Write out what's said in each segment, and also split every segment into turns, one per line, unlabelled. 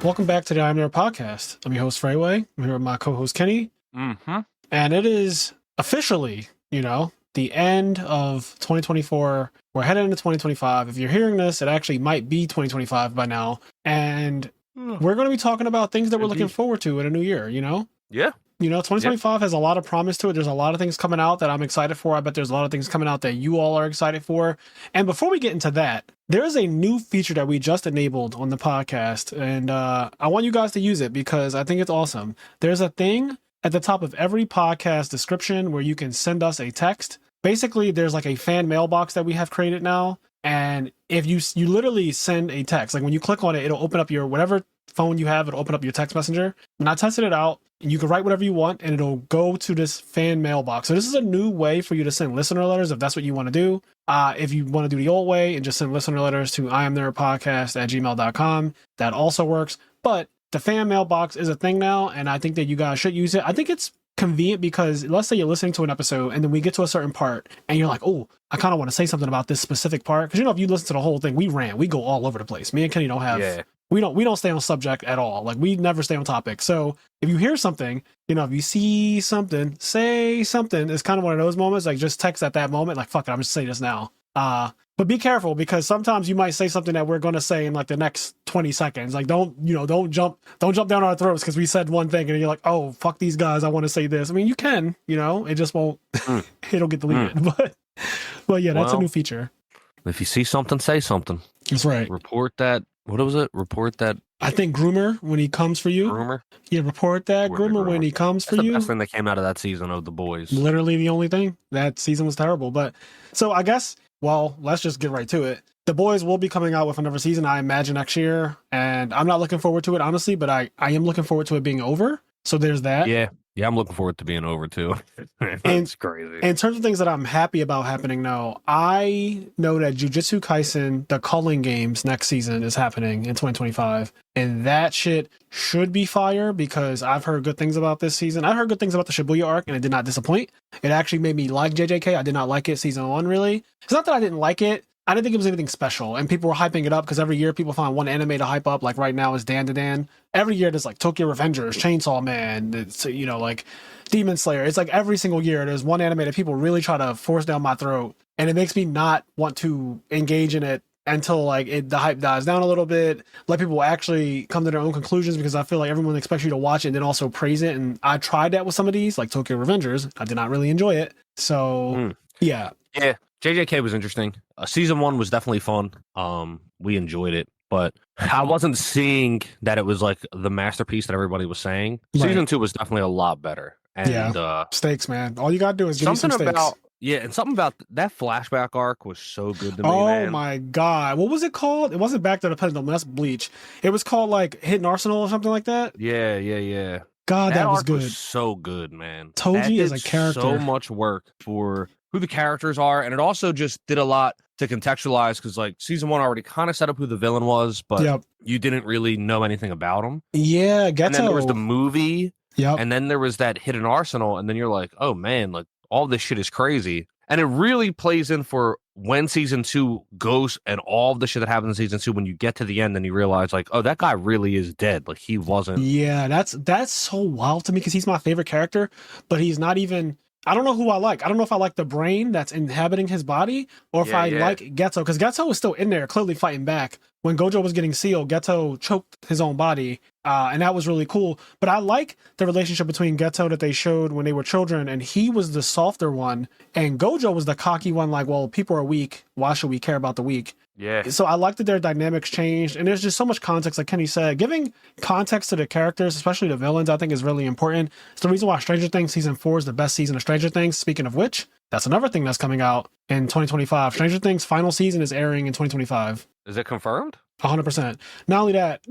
Welcome back to the IMNerd podcast. I'm your host, Frazier. I'm here with my co-host, Kenny.
Mm-hmm.
And it is officially, the end of 2024. We're heading into 2025. If you're hearing this, it actually might be 2025 by now. And we're going to be talking about things that we're looking forward to in a new year,
Yeah.
2025 has a lot of promise to it. There's a lot of things coming out that I'm excited for. I bet there's a lot of things coming out that you all are excited for. And before we get into that, there is a new feature that we just enabled on the podcast. And I want you guys to use it because I think it's awesome. There's a thing at the top of every podcast description where you can send us a text. Basically, there's like a fan mailbox that we have created now. And if you literally send a text, like when you click on it, it'll open up your whatever phone you have, it'll open up your text messenger. And I tested it out. And you can write whatever you want, and it'll go to this fan mailbox. So this is a new way for you to send listener letters if that's what you want to do. If you want to do the old way and just send listener letters to imnerdpodcast@gmail.com, that also works. But the fan mailbox is a thing now, and I think that you guys should use it. I think it's convenient because let's say you're listening to an episode, and then we get to a certain part, and you're like, oh, I kind of want to say something about this specific part. Because, if you listen to the whole thing, we go all over the place. Me and Kenny don't have... Yeah. We don't stay on subject at all. Like, we never stay on topic. So if you hear something, if you see something, say something. It's kind of one of those moments, like just text at that moment. Like, fuck it, I'm just saying this now. But be careful because sometimes you might say something that we're going to say in like the next 20 seconds. Like, don't jump down our throats because we said one thing and you're like, oh, fuck these guys. I want to say this. I mean, you can, it just won't, it'll get deleted. But yeah, that's a new feature.
If you see something, say something.
That's right.
Report that. What was it? Report that.
I think groomer when he comes for you.
Groomer?
Yeah, report that. Groomer when he comes for you.
That's the best thing that came out of that season of The Boys.
Literally the only thing. That season was terrible. But so I guess, well, let's just get right to it. The Boys will be coming out with another season, I imagine, next year. And I'm not looking forward to it, honestly, but I am looking forward to it being over. So there's that.
Yeah, I'm looking forward to being over too. It's crazy.
In terms of things that I'm happy about happening now, I know that Jujutsu Kaisen, the Culling Games next season is happening in 2025. And that shit should be fire because I've heard good things about this season. I heard good things about the Shibuya arc and it did not disappoint. It actually made me like JJK. I did not like it season 1, really. It's not that I didn't like it. I didn't think it was anything special, and people were hyping it up because every year people find one anime to hype up. Like right now is Dan to Dan. Every year there's like Tokyo Revengers, Chainsaw Man, it's, like Demon Slayer. It's like every single year there's one anime that people really try to force down my throat, and it makes me not want to engage in it until like the hype dies down a little bit. Let people actually come to their own conclusions because I feel like everyone expects you to watch it and then also praise it. And I tried that with some of these, like Tokyo Revengers. I did not really enjoy it. So yeah.
JJK was interesting. Season 1 was definitely fun. We enjoyed it, but I wasn't seeing that it was like the masterpiece that everybody was saying.
Right.
Season 2 was definitely a lot better. And
stakes, man. All you gotta do is give me some stakes.
And something about that flashback arc was so good to me, man.
Oh my god. What was it called? It wasn't Back to the Pendulum. That's Bleach. It was called like Hidden Arsenal or something like that.
Yeah.
God, that was
arc
good.
Was so good, man.
Toji is a character.
So much work for who the characters are, and it also just did a lot to contextualize because like season 1 already kind of set up who the villain was, but you didn't really know anything about him.
Yeah, Geto.
And then there was the movie,
and
then there was that Hidden Arsenal, and then you're like, oh man, like all this shit is crazy. And it really plays in for when season 2 goes and all the shit that happens in season 2, when you get to the end and you realize like, oh, that guy really is dead. Like he wasn't.
Yeah, that's so wild to me because he's my favorite character, but he's not even. I don't know who I like. I don't know if I like the brain that's inhabiting his body or if I like Geto, because Geto was still in there clearly fighting back. When Gojo was getting sealed, Geto choked his own body, and that was really cool. But I like the relationship between Geto that they showed when they were children, and he was the softer one, and Gojo was the cocky one, like, well, people are weak. Why should we care about the weak?
Yeah.
So I like that their dynamics changed, and there's just so much context, like Kenny said. Giving context to the characters, especially the villains, I think is really important. It's the reason why Stranger Things Season 4 is the best season of Stranger Things. Speaking of which, that's another thing that's coming out in 2025. Stranger Things' final season is airing in 2025.
Is it confirmed?
100%. Not only that,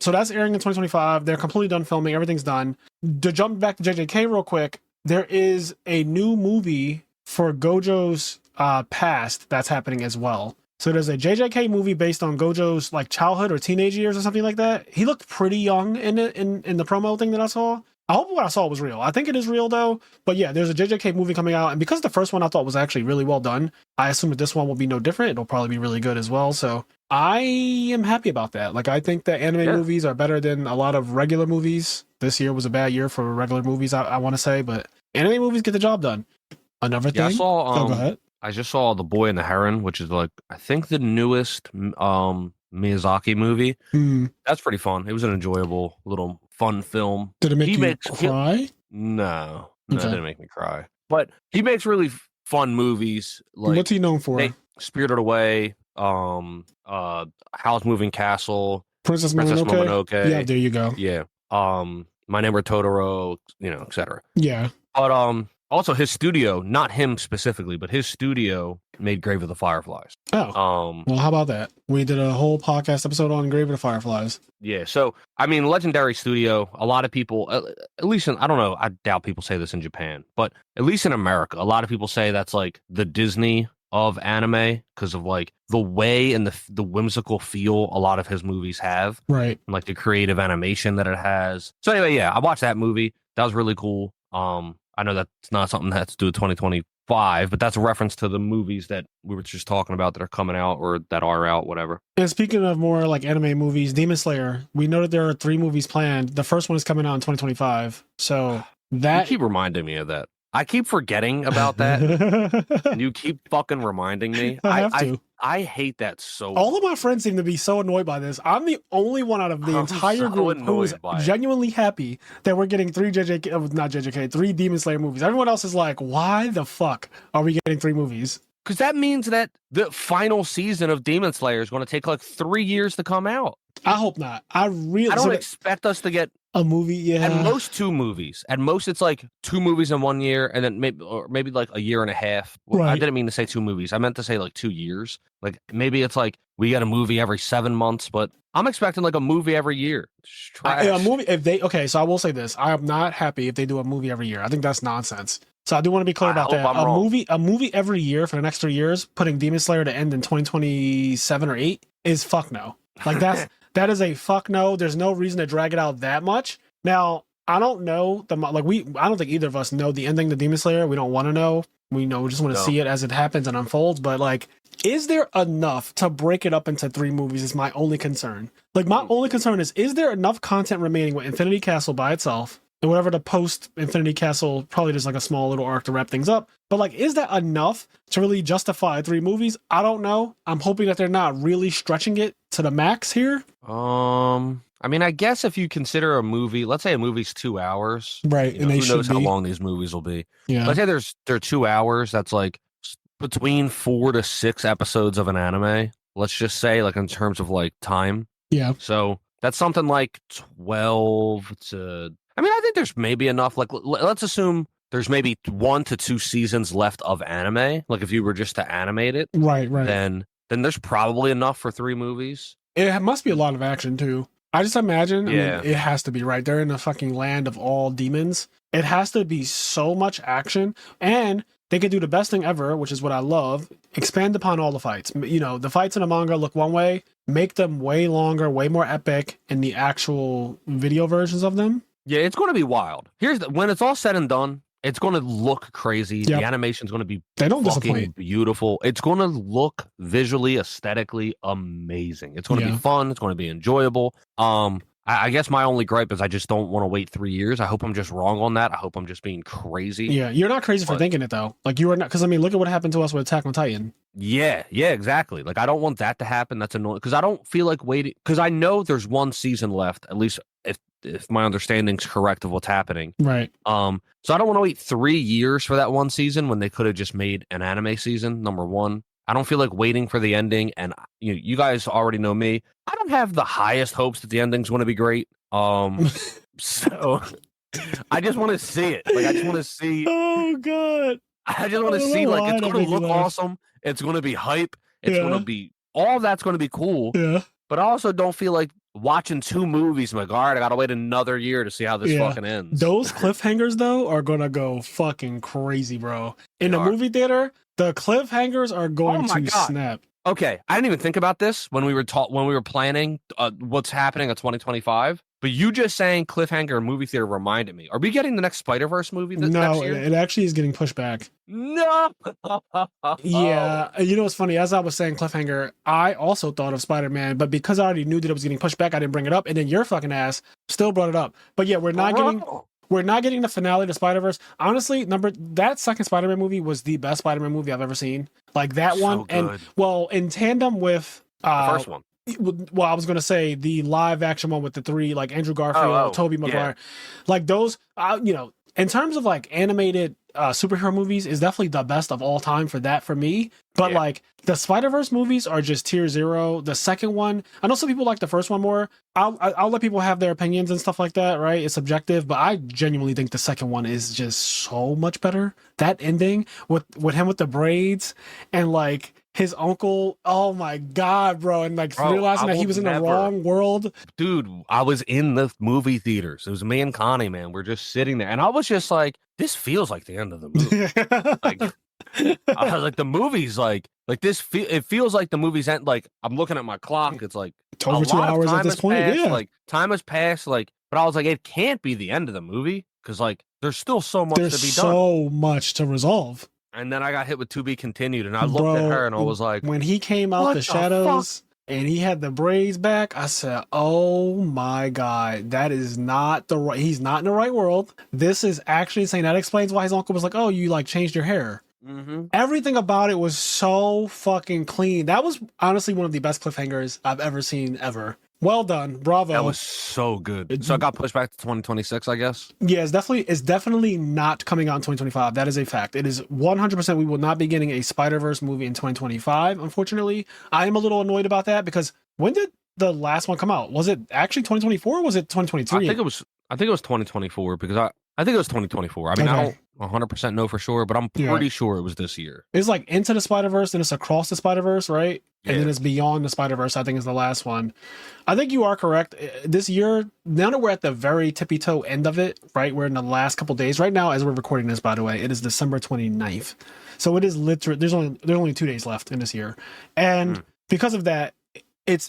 so that's airing in 2025. They're completely done filming. Everything's done. To jump back to JJK real quick, there is a new movie for Gojo's past that's happening as well. So there's a JJK movie based on Gojo's like childhood or teenage years or something like that. He looked pretty young in the promo thing that I saw. I hope what I saw was real. I think it is real though. But yeah, there's a JJK movie coming out, and because the first one I thought was actually really well done, I assume that this one will be no different. It'll probably be really good as well. So I am happy about that. Like I think that anime movies are better than a lot of regular movies. This year was a bad year for regular movies, I want to say, but anime movies get the job done. Another thing.
I saw.
Go ahead.
I just saw The Boy and the Heron, which is like I think the newest Miyazaki movie. That's pretty fun. It was an enjoyable little fun film.
Did it make you cry?
No, it didn't make me cry. But he makes really fun movies. Like
what's he known for?
Spirited Away, Howl's Moving Castle,
Princess Mononoke. Yeah, there you go.
Yeah. My Neighbor Totoro, etc.
Yeah.
But also his studio, not him specifically, but his studio made Grave of the Fireflies.
Oh. Well, how about that? We did a whole podcast episode on Grave of the Fireflies.
Yeah. So, I mean, legendary studio, a lot of people, at least I don't know, I doubt people say this in Japan, but at least in America, a lot of people say that's like the Disney of anime because of like the way and the whimsical feel a lot of his movies have.
Right.
And like the creative animation that it has. So anyway, yeah, I watched that movie. That was really cool. I know that's not something that has to do with 2025, but that's a reference to the movies that we were just talking about that are coming out or that are out, whatever.
And speaking of more like anime movies, Demon Slayer, we know that there are 3 movies planned. The first one is coming out in 2025 . So that...
You keep reminding me of that. I keep forgetting about that. And you keep fucking reminding me. I hate that so much.
All of my friends seem to be so annoyed by this. I'm the only one out of the entire group who is genuinely happy that we're getting 3 3 Demon Slayer movies. Everyone else is like, why the fuck are we getting 3 movies?
Because that means that the final season of Demon Slayer is going to take like 3 years to come out.
I hope not. I
don't expect us to get
a movie. Yeah,
at most 2 movies. At most, it's like 2 movies in 1 year, and then maybe like a year and a half. Well, right. I didn't mean to say 2 movies. I meant to say like 2 years. Like maybe it's like we get a movie every 7 months, but I'm expecting like a movie every year.
A movie so I will say this: I am not happy if they do a movie every year. I think that's nonsense. So I do want to be clear about that. A movie every year for the next 3 years, putting Demon Slayer to end in 2027 or 8 is fuck no. Like that is a fuck no. There's no reason to drag it out that much. Now, I don't know I don't think either of us know the ending to Demon Slayer. We don't want to know. We just want to see it as it happens and unfolds. But like, is there enough to break it up into 3 movies is my only concern. Like my only concern is there enough content remaining with Infinity Castle by itself? And whatever the post Infinity Castle, probably just like a small little arc to wrap things up. But like, is that enough to really justify 3 movies? I don't know. I'm hoping that they're not really stretching it to the max here.
I mean, I guess if you consider a movie, let's say a movie's 2 hours,
right? And
who knows how long these movies will be?
Yeah.
Let's say they're 2 hours. That's like between 4 to 6 episodes of an anime. Let's just say, like in terms of like time.
Yeah.
So that's something like 12 to. I mean, I think there's maybe enough. Like, let's assume there's maybe 1 to 2 seasons left of anime. Like, if you were just to animate it,
right,
then there's probably enough for 3 movies.
It must be a lot of action too. I just imagine.
Yeah.
I mean, it has to be, right? They're in the fucking land of all demons. It has to be so much action, and they could do the best thing ever, which is what I love. Expand upon all the fights. The fights in the manga look one way. Make them way longer, way more epic in the actual video versions of them.
Yeah, it's going to be wild. When it's all said and done, it's going to look crazy. Yep. The animation's going to be fucking beautiful. It's going to look visually, aesthetically amazing. It's going to be fun. It's going to be enjoyable. I guess my only gripe is I just don't want to wait 3 years. I hope I'm just wrong on that. I hope I'm just being crazy.
Yeah, you're not crazy for thinking it though. Like you are not, because I mean, look at what happened to us with Attack on Titan.
Yeah, exactly. Like I don't want that to happen. That's annoying because I don't feel like waiting. Because I know there's 1 season left, at least if my understanding's correct of what's happening.
Right.
So I don't want to wait 3 years for that 1 season when they could have just made an anime season. Number 1. I don't feel like waiting for the ending, and you guys already know me. I don't have the highest hopes that the ending's going to be great. So I just want to see it. Like I just want to see.
Oh God!
I just want to see. Like it's going to look awesome. It's going to be hype. It's going to be all of that's going to be cool.
Yeah.
But I also don't feel like watching 2 movies. I'm like, all right, I got to wait another year to see how this fucking ends.
Those cliffhangers though are going to go fucking crazy, bro. In the movie theater. The cliffhangers are going to snap.
Okay, I didn't even think about this when we were planning what's happening at 2025. But you just saying cliffhanger in movie theater reminded me. Are we getting the next Spider-Verse movie next
No,
year?
it actually is getting pushed back.
No.
Yeah, you know what's funny? As I was saying cliffhanger, I also thought of Spider-Man, but because I already knew that it was getting pushed back, I didn't bring it up, and then your fucking ass still brought it up. But yeah, we're not getting the finale to Spider-Verse. Honestly, that second Spider-Man movie was the best Spider-Man movie I've ever seen. Like that
So
one,
good.
and well, in tandem with
The first one.
Well, I was gonna say the live action one with the three, like Andrew Garfield, Tobey Maguire, like those. In terms of like animated superhero movies, is definitely the best of all time for me. But like the Spider-Verse movies are just tier zero. The second one, I know some people like the first one more. I'll let people have their opinions and stuff like that, right? It's subjective, but I genuinely think the second one is just so much better. That ending with him with the braids and like his uncle, oh my god, bro, and like realizing that he was in the wrong world.
Dude, I was in the movie theaters. It was me and Connie, man. We're just sitting there, and I was just like, this feels like the end of the movie. Like, I was like, the movie's like this. It feels like the movie's end. Like, I'm looking at my clock. It's like
it's over 2 hours at this point.
Passed,
yeah,
like time has passed. Like, but I was like, it can't be the end of the movie because like there's still so much to be done.
So much to resolve.
And then I got hit with to be continued, and I looked at her and I was like,
when he came out the shadows and he had the braids back, I said, oh my god, that is not the right. He's not in the right world. This is actually saying that explains why his uncle was like, oh, you like changed your hair. Mm-hmm. Everything about it was so fucking clean. That was honestly one of the best cliffhangers I've ever seen ever. Well done, bravo.
That was so good. So it got pushed back to 2026, I guess.
Yeah, it's definitely not coming out in 2025. That is a fact. It is 100%. We will not be getting a Spider-Verse movie in 2025. Unfortunately, I am a little annoyed about that because when did the last one come out? Was it actually 2024 or was it 2023?
I think it was 2024 because I think it was 2024. I mean, I don't 100% know for sure, but I'm pretty sure it was this year.
It's like Into the Spider-Verse, then it's Across the Spider-Verse, right? And then it's Beyond the Spider-Verse, I think is the last one. I think you are correct. This year, now that we're at the very tippy-toe end of it, right? We're in the last couple days. Right now, as we're recording this, by the way, it is December 29th. So it is literally, there's only 2 days left in this year. And because of that,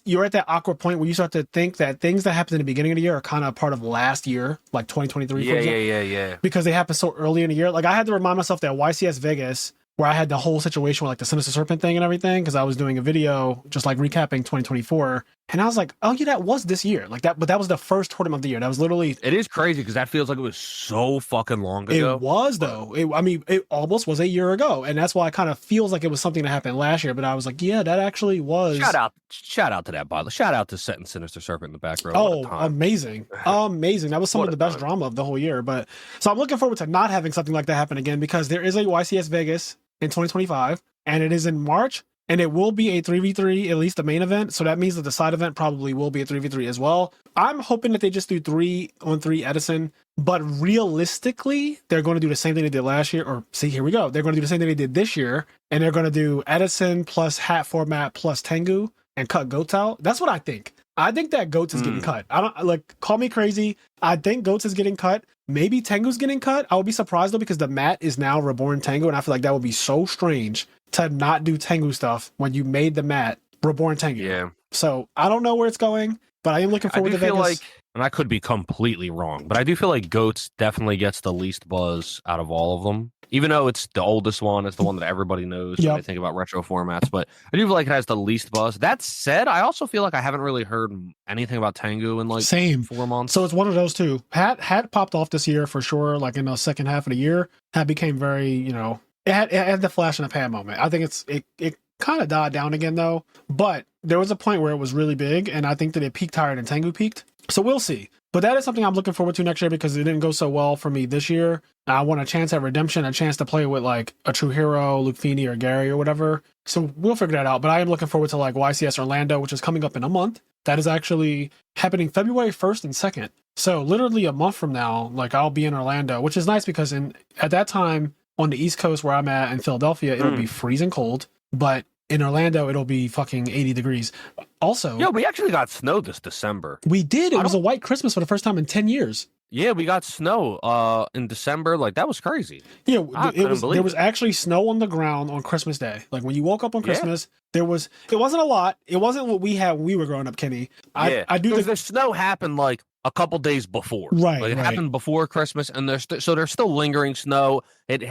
you're at that awkward point where you start to think that things that happened in the beginning of the year are kind of part of last year, like 2023.
Yeah.
Because they happened so early in the year. Like I had to remind myself that YCS Vegas, where I had the whole situation with like the Sinister Serpent thing and everything, because I was doing a video just like recapping 2024, and I was like, oh yeah, that was this year, like that, but that was the first tournament of the year. That was literally.
It is crazy because that feels like it was so fucking long ago.
It was though. It almost was a year ago, and that's why it kind of feels like it was something that happened last year. But I was like, yeah, that actually was.
Shout out to that, by the way. Shout out to setting Sinister Serpent in the back row.
Oh, amazing. That was some of the best drama of the whole year. But so I'm looking forward to not having something like that happen again, because there is a YCS Vegas in 2025, and it is in March, and it will be a 3v3, at least the main event. So that means that the side event probably will be a 3v3 as well. I'm hoping that they just do 3-on-3 Edison, but realistically, they're going to do the same thing they did last year. Or see, here we go. They're going to do the same thing they did this year, and they're going to do Edison plus hat format plus Tengu and cut Goats out. That's what I think. I think that Goats is getting cut. I don't like, call me crazy. I think Goats is getting cut. Maybe Tengu's getting cut. I would be surprised though, because the mat is now Reborn Tengu, and I feel like that would be so strange to not do Tengu stuff when you made the mat Reborn Tengu.
Yeah.
So I don't know where it's going, but I am looking forward to Vegas.
Like, and I could be completely wrong, but I do feel like Goats definitely gets the least buzz out of all of them. Even though it's the oldest one, it's the one that everybody knows when they think about retro formats. But I do feel like it has the least buzz. That said, I also feel like I haven't really heard anything about Tengu in like 4 months.
So it's one of those two. Hat popped off this year for sure. Like in the second half of the year, Hat became very, it had the flash in the pan moment. I think it kind of died down again though. But there was a point where it was really big, and I think that it peaked higher than Tengu peaked. So we'll see. But that is something I'm looking forward to next year, because it didn't go so well for me this year. I want a chance at redemption, a chance to play with like a true hero, Luke Feeney or Gary or whatever. So we'll figure that out. But I am looking forward to like YCS Orlando, which is coming up in a month. That is actually happening February 1st and 2nd. So literally a month from now, like I'll be in Orlando, which is nice because at that time on the East Coast where I'm at in Philadelphia, it'll be freezing cold. But in Orlando, it'll be fucking 80 degrees. Also,
we actually got snow this December.
We did. It was a white Christmas for the first time in 10 years.
Yeah, we got snow in December. Like, that was crazy.
Yeah, there was actually snow on the ground on Christmas Day. Like, when you woke up on Christmas, it wasn't a lot. It wasn't what we had when we were growing up, Kenny. I do think
the snow happened like a couple days before.
Right,
Like it
right.
happened before Christmas, and so there's still lingering snow. It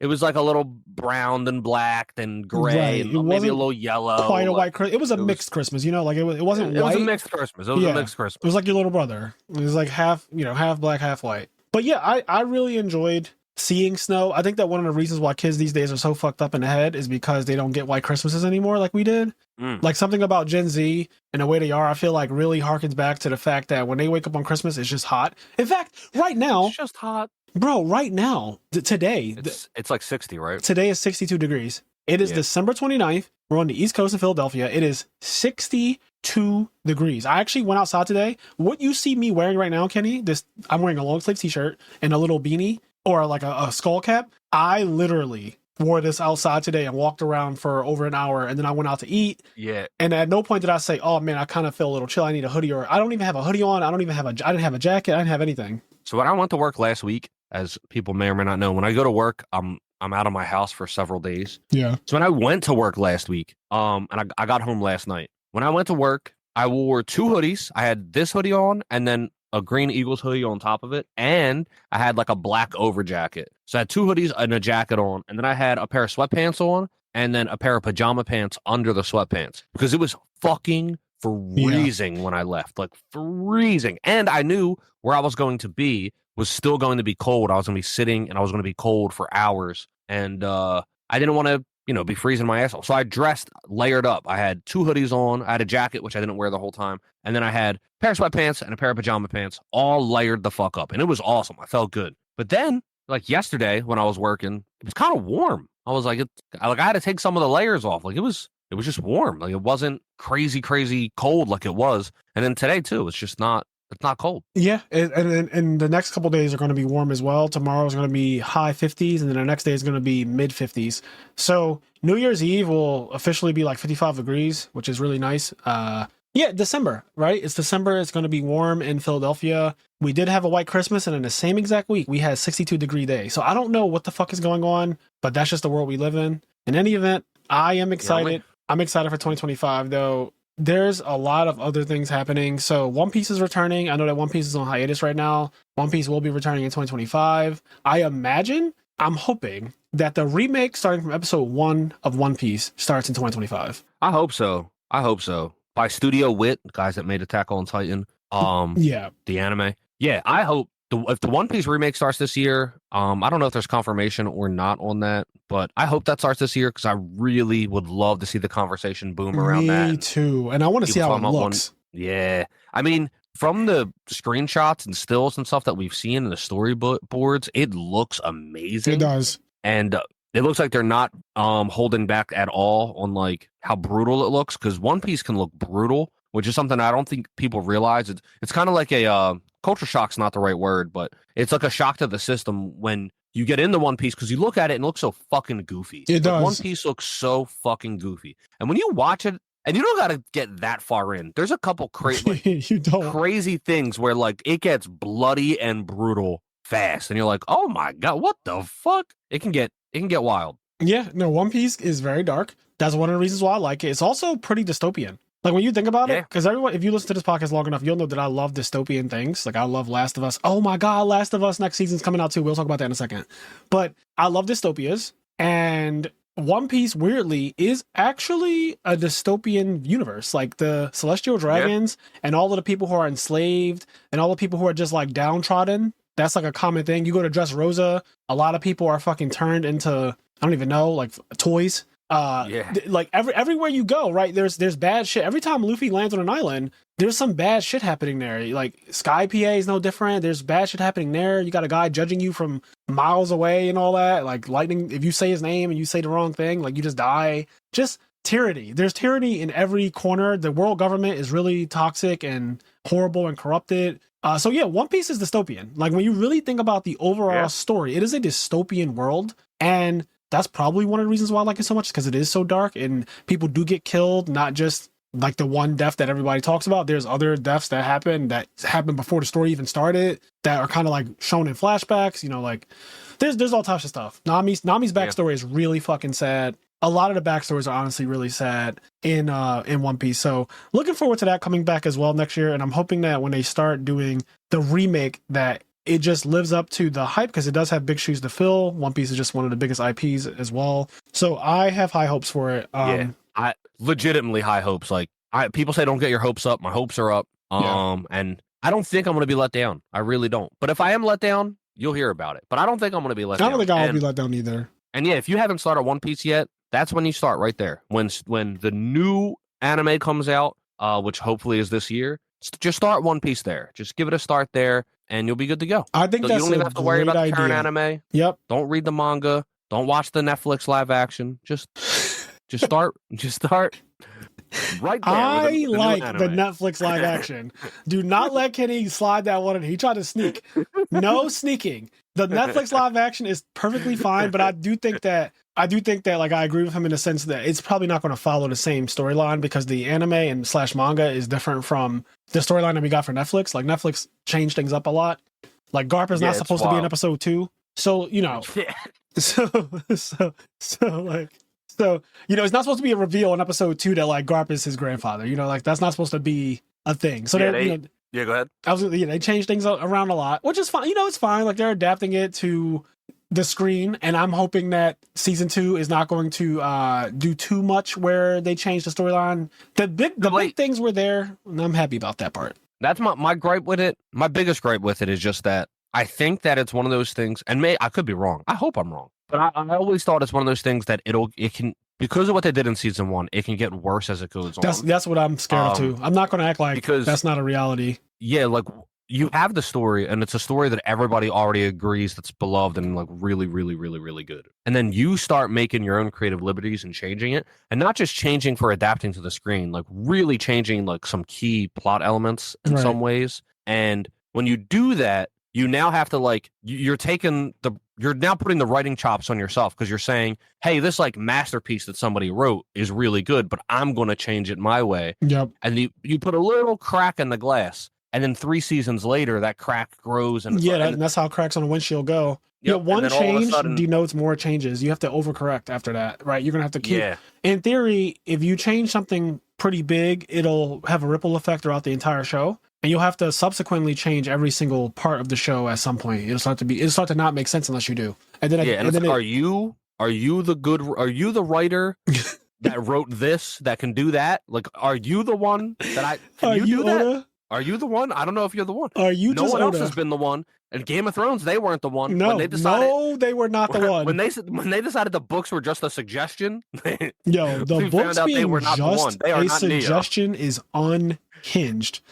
was like a little brown and black and gray
Right.
and
It
maybe a
wasn't
little yellow.
quite a
Like,
white Christmas. It was a mixed Christmas, like it wasn't
it
white.
was a mixed Christmas. It was a mixed Christmas.
It was like your little brother. It was like half black, half white. But yeah, I really enjoyed seeing snow. I think that one of the reasons why kids these days are so fucked up in the head is because they don't get white Christmases anymore like we did. Like something about Gen Z and the way they are, I feel like really harkens back to the fact that when they wake up on Christmas, it's just hot. In fact, right now,
it's just hot.
Bro, right now, today.
It's like 60, right?
Today is 62 degrees. It is December 29th. We're on the East Coast of Philadelphia. It is 62 degrees. I actually went outside today. What you see me wearing right now, Kenny, I'm wearing a long sleeve t-shirt and a little beanie or like a skull cap. I literally wore this outside today and walked around for over an hour, and then I went out to eat.
Yeah.
And at no point did I say, "Oh man, I kind of feel a little chill. I need a hoodie," or I don't even have a hoodie on. I didn't have a jacket. I didn't have anything.
So when I went to work last week, as people may or may not know, when I go to work, I'm out of my house for several days.
Yeah.
So when I went to work last week, and I got home last night. When I went to work, I wore two hoodies. I had this hoodie on, and then a green Eagles hoodie on top of it, and I had like a black over jacket. So I had two hoodies and a jacket on, and then I had a pair of sweatpants on, and then a pair of pajama pants under the sweatpants because it was fucking freezing when I left, like freezing. And I knew where I was going to be was still going to be cold. I was going to be sitting, and I was going to be cold for hours, and I didn't want to, be freezing my ass off. So I dressed layered up. I had two hoodies on. I had a jacket, which I didn't wear the whole time. And then I had a pair of sweatpants and a pair of pajama pants, all layered the fuck up. And it was awesome. I felt good. But then, like yesterday when I was working, it was kind of warm. I was like, I had to take some of the layers off. Like it was just warm. Like it wasn't crazy cold like it was. And then today too, it's not cold.
Yeah, and the next couple of days are going to be warm as well. Tomorrow is going to be high 50s, and then the next day is going to be mid 50s. So New Year's Eve will officially be like 55 degrees, which is really nice. December, right? It's December. It's going to be warm in Philadelphia. We did have a white Christmas, and in the same exact week, we had 62-degree day. So I don't know what the fuck is going on, but that's just the world we live in. In any event, I am excited. I'm excited for 2025, though. There's a lot of other things happening. So One Piece is returning. I know that One Piece is on hiatus right now. One Piece will be returning in 2025. I'm hoping that the remake starting from episode 1 of One Piece starts in 2025.
I hope so. By Studio Wit, the guys that made Attack on Titan. The anime. Yeah, I hope if the One Piece remake starts this year, I don't know if there's confirmation or not on that, but I hope that starts this year because I really would love to see the conversation boom around that.
Me too. And I want to see how it looks.
Yeah. I mean, from the screenshots and stills and stuff that we've seen in the storyboards, it looks amazing.
It does. And
it looks like they're not holding back at all on like how brutal it looks because One Piece can look brutal, which is something I don't think people realize. It's kind of like a culture shock's not the right word, but it's like a shock to the system when you get into One Piece because you look at it and it looks so fucking goofy.
It does.
One Piece looks so fucking goofy. And when you watch it, and you don't got to get that far in, there's a couple crazy things where like it gets bloody and brutal fast. And you're like, oh my God, what the fuck? It can get wild. Yeah, no, One Piece is very dark. That's one of the reasons why I like it. It's also pretty dystopian. Like when you think about it, because everyone, if you listen to this podcast long enough, you'll know that I love dystopian things. Like I love Last of Us. Oh my God, Last of Us next season's coming out too. We'll talk about that in a second. But I love dystopias, and One Piece weirdly is actually a dystopian universe. Like the celestial dragons and all of the people who are enslaved and all the people who are just like downtrodden. That's like a common thing. You go to Dressrosa, a lot of people are fucking turned into, I don't even know, like toys. Like everywhere you go, right? There's bad shit. Every time Luffy lands on an island, there's some bad shit happening there. Like Sky PA is no different. There's bad shit happening there. You got a guy judging you from miles away and all that. Like lightning, if you say his name and you say the wrong thing, like you just die. Just tyranny. There's tyranny in every corner. The world government is really toxic and horrible and corrupted. So yeah, One Piece is dystopian. Like when you really think about the overall story, it is a dystopian world, and that's probably one of the reasons why I like it so much, because it is so dark and people do get killed, not just like the one death that everybody talks about. There's other deaths that happen before the story even started that are kind of like shown in flashbacks, like there's all types of stuff. Nami's backstory is really fucking sad.
a lot of the backstories are honestly really sad in One Piece. So looking forward to that coming back as well next year. And I'm hoping that when they start doing the remake, that it just lives up to the hype, because it does have big shoes to fill. One Piece is just one of the biggest IPs as well. So I have high hopes for it.
I legitimately high hopes. Like people say, don't get your hopes up. My hopes are up. And I don't think I'm going to be let down. I really don't. But if I am let down, you'll hear about it. But I don't think I'm going to be let down.
I don't think I'll be let down either.
And yeah, if you haven't started One Piece yet, that's when you start right there. When the new anime comes out, which hopefully is this year, just start One Piece there. Just give it a start there, and you'll be good to go.
I think that's
you don't even have to worry about the current anime.
Yep.
Don't read the manga. Don't watch the Netflix live action. Just start. Just start. Right there.
I like the Netflix live action. Do not let Kenny slide that one in. He tried to sneak. No sneaking. The Netflix live action is perfectly fine, but I do think that like I agree with him in the sense that it's probably not going to follow the same storyline, because the anime and / manga is different from the storyline that we got for Netflix. Like Netflix changed things up a lot. Like Garp is not supposed to be in episode 2. So, you know, so you know, it's not supposed to be a reveal in episode 2 that like Garp is his grandfather. You know, like that's not supposed to be a thing. So
yeah, go ahead.
They changed things around a lot, which is fine. You know, it's fine. Like they're adapting it to the screen, and I'm hoping that season 2 is not going to do too much where they change the storyline. The big things were there, and I'm happy about that part. That's
my gripe with it. My biggest gripe with it is just that I think that it's one of those things, and I could be wrong. I hope I'm wrong, but I always thought it's one of those things that it can, because of what they did in season 1, it can get worse as it goes on.
That's what I'm scared of too. I'm not going to act like that's not a reality.
Yeah, like you have the story, and it's a story that everybody already agrees that's beloved and like really, really, really, really good. And then you start making your own creative liberties and changing it, and not just changing for adapting to the screen, like really changing like some key plot elements in some ways. And when you do that, you now have to like you're now putting the writing chops on yourself, because you're saying, hey, this like masterpiece that somebody wrote is really good, but I'm going to change it my way.
Yep.
And you put a little crack in the glass, and then 3 seasons later that crack grows, and
that's how cracks on a windshield go.
Yep.
One change denotes more changes. You have to overcorrect after that, right? You're gonna have to keep. In theory, if you change something pretty big, it'll have a ripple effect throughout the entire show, and you'll have to subsequently change every single part of the show at some point. It'll start to not make sense unless you do. And then
are you the writer that wrote this that can do that? Like, are you the one that can you do that? Are you the one? I don't know if you're the one.
Are you?
No one else has been the one. And Game of Thrones, they weren't the one.
No, they were not the one.
When they decided the books were just a suggestion.
Yo, the books being just a suggestion is unhinged.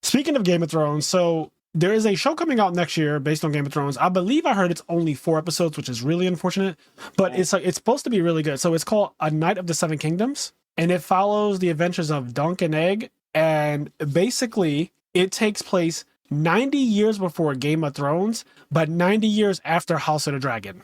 Speaking of Game of Thrones, so there is a show coming out next year based on Game of Thrones. I believe I heard it's only 4 episodes, which is really unfortunate. But it's supposed to be really good. So it's called A Night of the Seven Kingdoms, and it follows the adventures of Dunk and Egg. And basically, it takes place 90 years before Game of Thrones, but 90 years after House of the Dragon.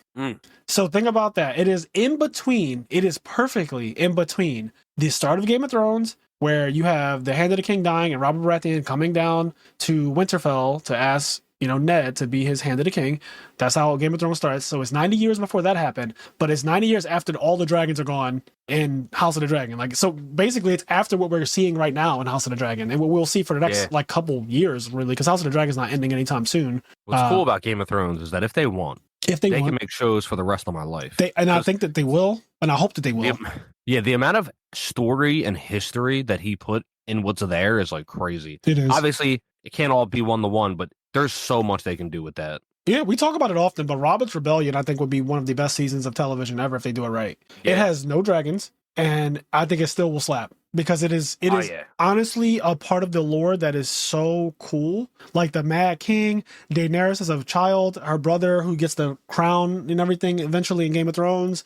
So think about that. It is in between. It is perfectly in between the start of Game of Thrones, where you have the Hand of the King dying and Robert Baratheon coming down to Winterfell to ask, Ned to be his Hand of the King. That's how Game of Thrones starts. So it's 90 years before that happened, but it's 90 years after all the dragons are gone in House of the Dragon. Like, so basically it's after what we're seeing right now in House of the Dragon, and what we'll see for the next couple years, really, because House of the Dragon is not ending anytime soon.
What's cool about Game of Thrones is that if they want, they can make shows for the rest of my life.
I think that they will, and I hope that they will.
The amount of story and history that he put in what's there is like crazy.
It is.
Obviously, it can't all be 1-to-1, but there's so much they can do with that.
Yeah, we talk about it often, but Robert's Rebellion, I think, would be one of the best seasons of television ever if they do it right. Yeah. It has no dragons, and I think it still will slap, because it is honestly a part of the lore that is so cool. Like the Mad King, Daenerys as a child, her brother who gets the crown and everything eventually in Game of Thrones.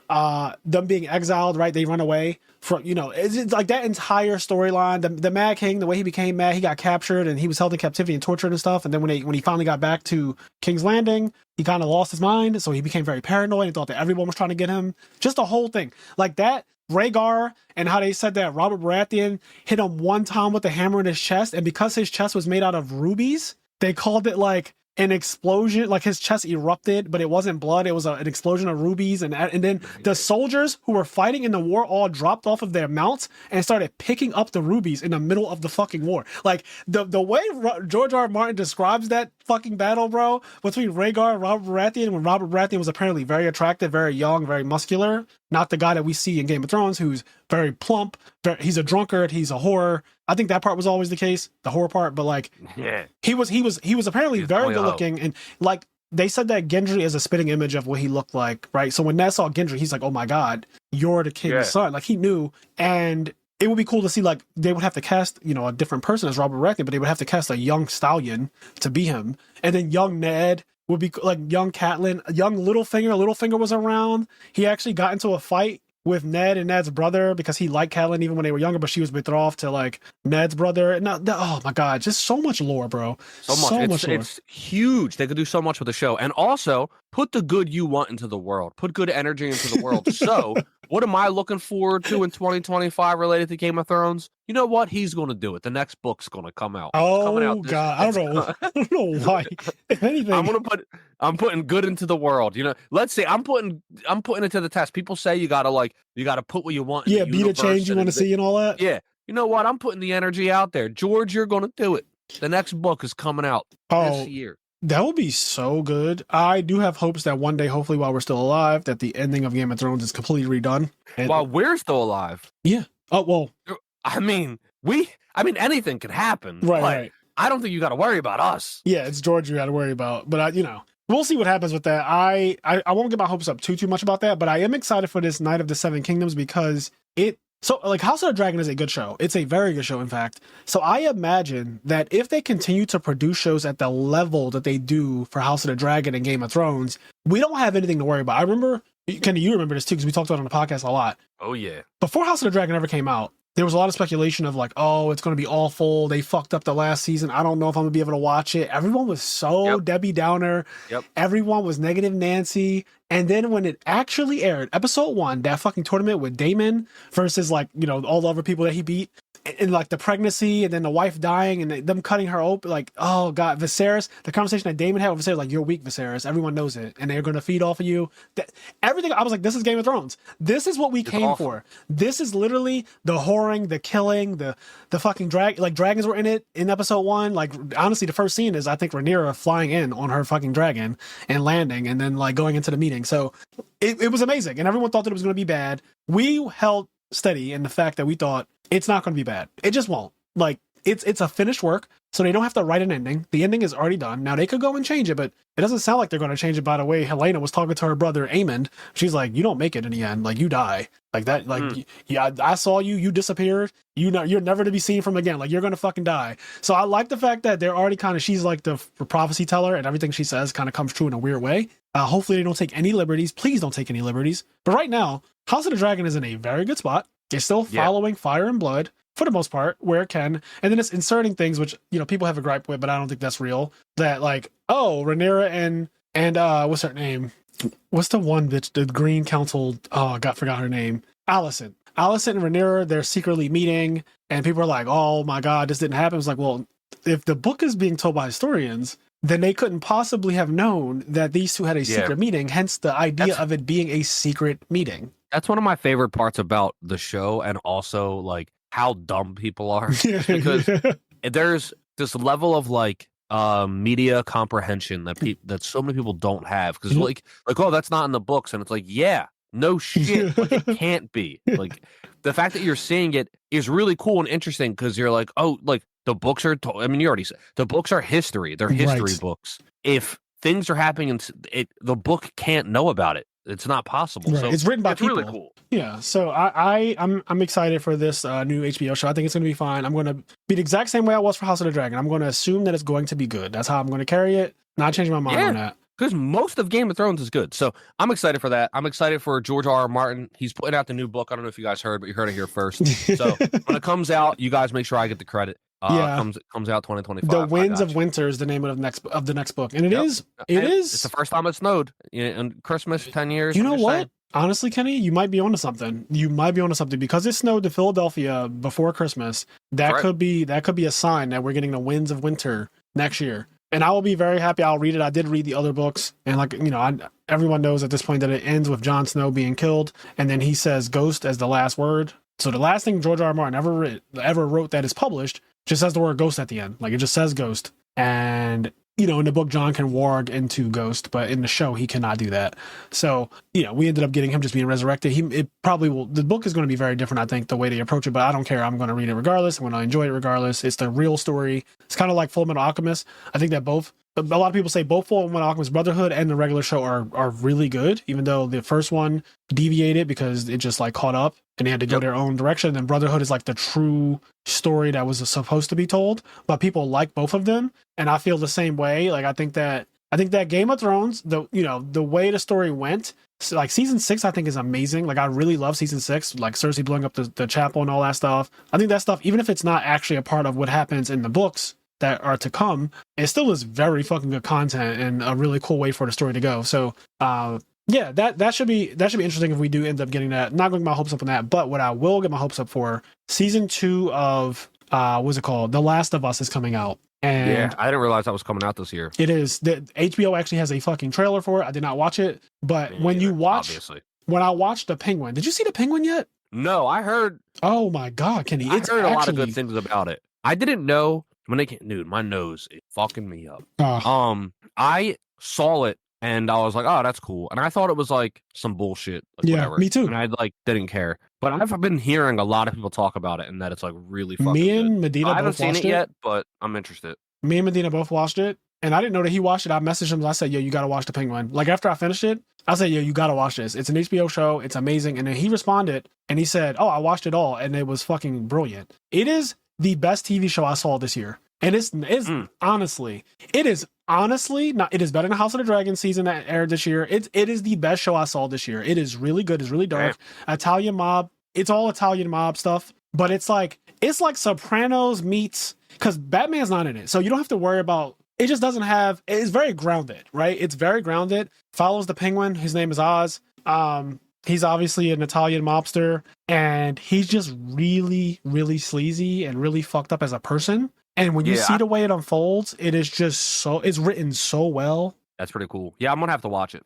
Them being exiled, right? They run away from, it's like that entire storyline. The Mad King, the way he became mad, he got captured and he was held in captivity and tortured and stuff. And then when he finally got back to King's Landing, he kind of lost his mind. So he became very paranoid and thought that everyone was trying to get him. Just the whole thing like that. Rhaegar, and how they said that Robert Baratheon hit him one time with a hammer in his chest. And because his chest was made out of rubies, they called it like an explosion, like his chest erupted, but it wasn't blood. It was an explosion of rubies. And then the soldiers who were fighting in the war all dropped off of their mounts and started picking up the rubies in the middle of the fucking war. Like the way George R. R. Martin describes that fucking battle, bro, between Rhaegar and Robert Baratheon, when Robert Baratheon was apparently very attractive, very young, very muscular, not the guy that we see in Game of Thrones, who's very plump. He's a drunkard. He's a whore. I think that part was always the case, the horror part. But like,
yeah,
he was apparently very good looking, and like they said that Gendry is a spitting image of what he looked like, right? So when Ned saw Gendry, he's like, "Oh my god, you're the king's son!" Like he knew, and it would be cool to see like they would have to cast, you know, a different person as Robert Baratheon, but they would have to cast a young stallion to be him, and then young Ned would be like young Catelyn, young Littlefinger. Littlefinger was around. He actually got into a fight with Ned and Ned's brother because he liked Catelyn even when they were younger, but she was betrothed to like Ned's brother. No, oh my god, just so much lore, bro. So much lore.
It's huge. They could do so much with the show, and also put the good you want into the world. Put good energy into the world. So, what am I looking forward to in 2025 related to Game of Thrones? You know what? He's going to do it. The next book's going to come out.
Oh god, I don't know why. If anything,
I'm putting good into the world. You know, let's say I'm putting it to the test. People say you gotta put what you want.
Yeah, be the change you want to see and all that.
Yeah, you know what? I'm putting the energy out there. George, you're going to do it. The next book is coming out this year.
That would be so good. I do have hopes that one day, hopefully while we're still alive, that the ending of Game of Thrones is completely redone. And
while we're still alive.
Yeah. Oh, well.
I mean, anything can happen.
Right.
I don't think you got to worry about us.
Yeah, it's George you got to worry about. But, we'll see what happens with that. I won't get my hopes up too much about that, but I am excited for this Night of the Seven Kingdoms because House of the Dragon is a good show. It's a very good show, in fact. So I imagine that if they continue to produce shows at the level that they do for House of the Dragon and Game of Thrones, we don't have anything to worry about. I remember, Kenny, you remember this too, because we talked about it on the podcast a lot.
Oh, yeah.
Before House of the Dragon ever came out, there was a lot of speculation of like, oh, it's going to be awful. They fucked up the last season. I don't know if I'm going to be able to watch it. Everyone was so Debbie Downer.
Yep.
Everyone was negative Nancy. And then when it actually aired, episode 1, that fucking tournament with Daemon versus like, all the other people that he beat, and like the pregnancy and then the wife dying and them cutting her open, like, oh god, Viserys, the conversation that Daemon had with Viserys, like, you're weak, Viserys, everyone knows it, and they're going to feed off of you. Everything, I was like, this is Game of Thrones. This is what we came for. This is literally the whoring, the killing, the fucking dragons were in it in episode 1. Like, honestly, the first scene is, I think, Rhaenyra flying in on her fucking dragon and landing and then like going into the meeting. So it was amazing, and everyone thought that it was going to be bad. We held steady in the fact that we thought it's not going to be bad. It just won't. Like, it's a finished work, so they don't have to write an ending. The ending is already done. Now they could go and change it, but it doesn't sound like they're going to change it. By the way, Helena was talking to her brother Aemond. She's like, you don't make it in the end. Like, you die. Like that. Like, yeah, I saw you. You disappeared. You're never to be seen from again. Like, you're going to fucking die. So I like the fact that they're already she's like the prophecy teller, and everything she says kind of comes true in a weird way. Hopefully they don't take any liberties. Please don't take any liberties. But right now, House of the Dragon is in a very good spot. They're still following Fire and Blood for the most part, where it can. And then it's inserting things which, people have a gripe with, but I don't think that's real. That like, oh, Rhaenyra and what's her name? What's the one that the Green Council, forgot her name. Alicent and Rhaenyra, they're secretly meeting, and people are like, oh my god, this didn't happen. It's like, well, if the book is being told by historians, then they couldn't possibly have known that these two had a secret meeting, hence the idea of it being a secret meeting.
That's one of my favorite parts about the show, and also like how dumb people are, because there's this level of like media comprehension that so many people don't have, because like oh, that's not in the books, and it's like, yeah, no shit, like it can't be. Like the fact that you're seeing it is really cool and interesting, because you're like, oh, like the books are you already said the books are history. They're history books. If things are happening and the book can't know about it, it's not possible.
Right.
So
it's written by people.
Really cool.
Yeah. So I'm excited for this new HBO show. I think it's going to be fine. I'm going to be the exact same way I was for House of the Dragon. I'm going to assume that it's going to be good. That's how I'm going to carry it. Not changing my mind on that.
Because most of Game of Thrones is good. So I'm excited for that. I'm excited for George R. R. Martin. He's putting out the new book. I don't know if you guys heard, but you heard it here first. So when it comes out, you guys make sure I get the credit. Comes out 2025.
The Winds of Winter is the name of the next book, and it is.
It's the first time it snowed in Christmas 10 years.
You know what? Saying. Honestly, Kenny, you might be onto something. Because it snowed in Philadelphia before Christmas. That could be a sign that we're getting the Winds of Winter next year. and I will be very happy. I'll read it. I did read the other books, and like everyone knows at this point that it ends with Jon Snow being killed, and then he says "ghost" as the last word. So the last thing George R. R. Martin ever wrote that is published just says the word "ghost" at the end. Like it just says "ghost," and in the book, John can warg into Ghost, but in the show, he cannot do that. So, we ended up getting him just being resurrected. It probably will. The book is going to be very different, I think, the way they approach it, but I don't care. I'm going to read it regardless. I'm going to enjoy it regardless. It's the real story. It's kind of like Full Metal Alchemist. I think that a lot of people say both Full Metal Alchemist Brotherhood and the regular show are really good, even though the first one deviated because it just like caught up and they had to go their own direction. And Brotherhood is like the true story that was supposed to be told, but people like both of them. And I feel the same way. Like, I think that Game of Thrones, the way the story went, so like season 6, I think is amazing. Like, I really love season 6, like Cersei blowing up the chapel and all that stuff. I think that stuff, even if it's not actually a part of what happens in the books that are to come, it still is very fucking good content and a really cool way for the story to go. So, yeah, that should be interesting if we do end up getting that. Not going to get my hopes up on that, but what I will get my hopes up for, season 2 of what's it called? The Last of Us is coming out. And
yeah, I didn't realize that was coming out this year.
It is. The HBO actually has a fucking trailer for it. I did not watch it, but when I watched The Penguin, did you see The Penguin yet?
No, I heard.
Oh my God, Kenny!
I heard a lot of good things about it. I didn't know when they came. Dude, my nose is fucking me up. I saw it and I was like, oh, that's cool. And I thought it was like some bullshit. Like,
yeah,
whatever.
Me too.
And I didn't care. But I've been hearing a lot of people talk about it and that it's like really fucking
Me and
good.
Medina
I haven't
both watched
seen it yet, but I'm interested.
Me and Medina both watched it. And I didn't know that he watched it. I messaged him. I said, yo, you got to watch The Penguin. Like, after I finished it, I said, yo, you got to watch this. It's an HBO show. It's amazing. And then he responded and he said, oh, I watched it all. And it was fucking brilliant. It is the best TV show I saw this year. And it is honestly not, it is better than House of the Dragon season that aired this year. It is the best show I saw this year. It is really good. It's really dark. Italian mob. It's all Italian mob stuff, but it's like Sopranos meets, because Batman's not in it. So you don't have to worry about, it just doesn't have, it's very grounded, right? It's very grounded. Follows the Penguin. His name is Oz. He's obviously an Italian mobster and he's just really, really sleazy and really fucked up as a person. And when you see the way it unfolds, it is just it's written so well.
That's pretty cool. Yeah, I'm going to have to watch it.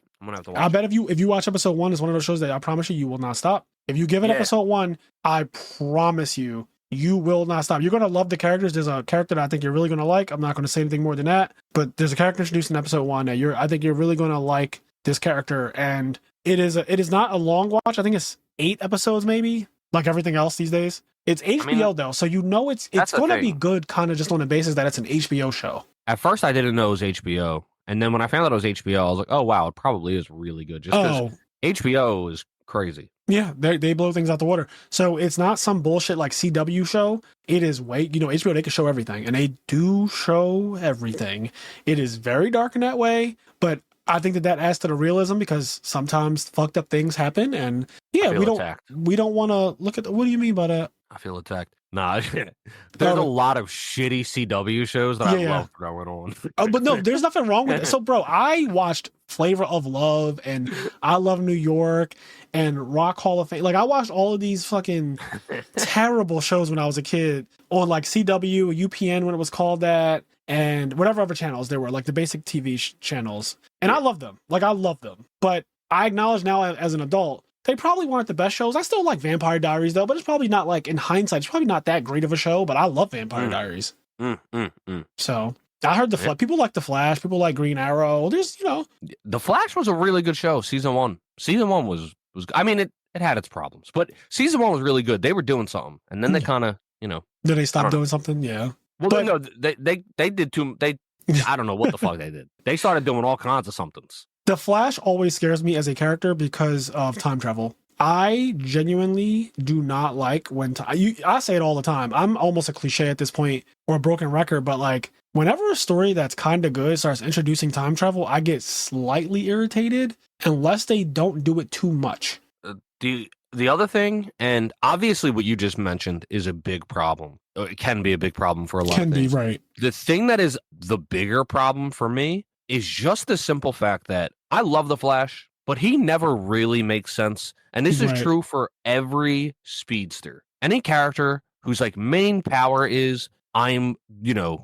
I bet if you watch episode 1, it's one of those shows that I promise you will not stop. If you give it episode 1, I promise you will not stop. You're going to love the characters. There's a character that I think you're really going to like. I'm not going to say anything more than that, but there's a character introduced in episode 1 that I think you're really going to like this character. And it is not a long watch. I think it's 8 episodes, maybe, like everything else these days. It's HBO though, so it's going to be good, kind of just on the basis that it's an HBO show. At
first, I didn't know it was HBO, and then when I found out it was HBO, I was like, "Oh wow, it probably is really good." Just because HBO is crazy.
Yeah, they blow things out the water. So it's not some bullshit like CW show. It is HBO, they can show everything, and they do show everything. It is very dark in that way, but I think that adds to the realism because sometimes fucked up things happen, and we don't want to look at what do you mean by that?
I feel attacked. Nah, there's a lot of shitty CW shows that I love going on.
But no, there's nothing wrong with it. So, bro, I watched Flavor of Love and I Love New York and Rock Hall of Fame. Like, I watched all of these fucking terrible shows when I was a kid on like CW, UPN when it was called that, and whatever other channels there were, like the basic TV channels. And I love them. Like, I love them. But I acknowledge now as an adult, they probably weren't the best shows. I still like Vampire Diaries, though, but it's probably not, like, in hindsight, it's probably not that great of a show, but I love Vampire Diaries. So, I heard people like The Flash, people like Green Arrow. There's,
The Flash was a really good show, season 1. Season 1 was I mean, it had its problems, but season 1 was really good. They were doing something, and then they kind of, Then
they stopped doing something? Yeah.
Well, no, they did too, I don't know what the fuck they did. They started doing all kinds of somethings.
The Flash always scares me as a character because of time travel. I genuinely do not like when I say it all the time. I'm almost a cliche at this point or a broken record, but like whenever a story that's kind of good starts introducing time travel, I get slightly irritated unless they don't do it too much.
The other thing, and obviously what you just mentioned is a big problem. It can be a big problem for a lot of things.
Right.
The thing that is the bigger problem for me is just the simple fact that I love the Flash, but he never really makes sense. And this is true for every speedster. Any character whose like main power is I'm,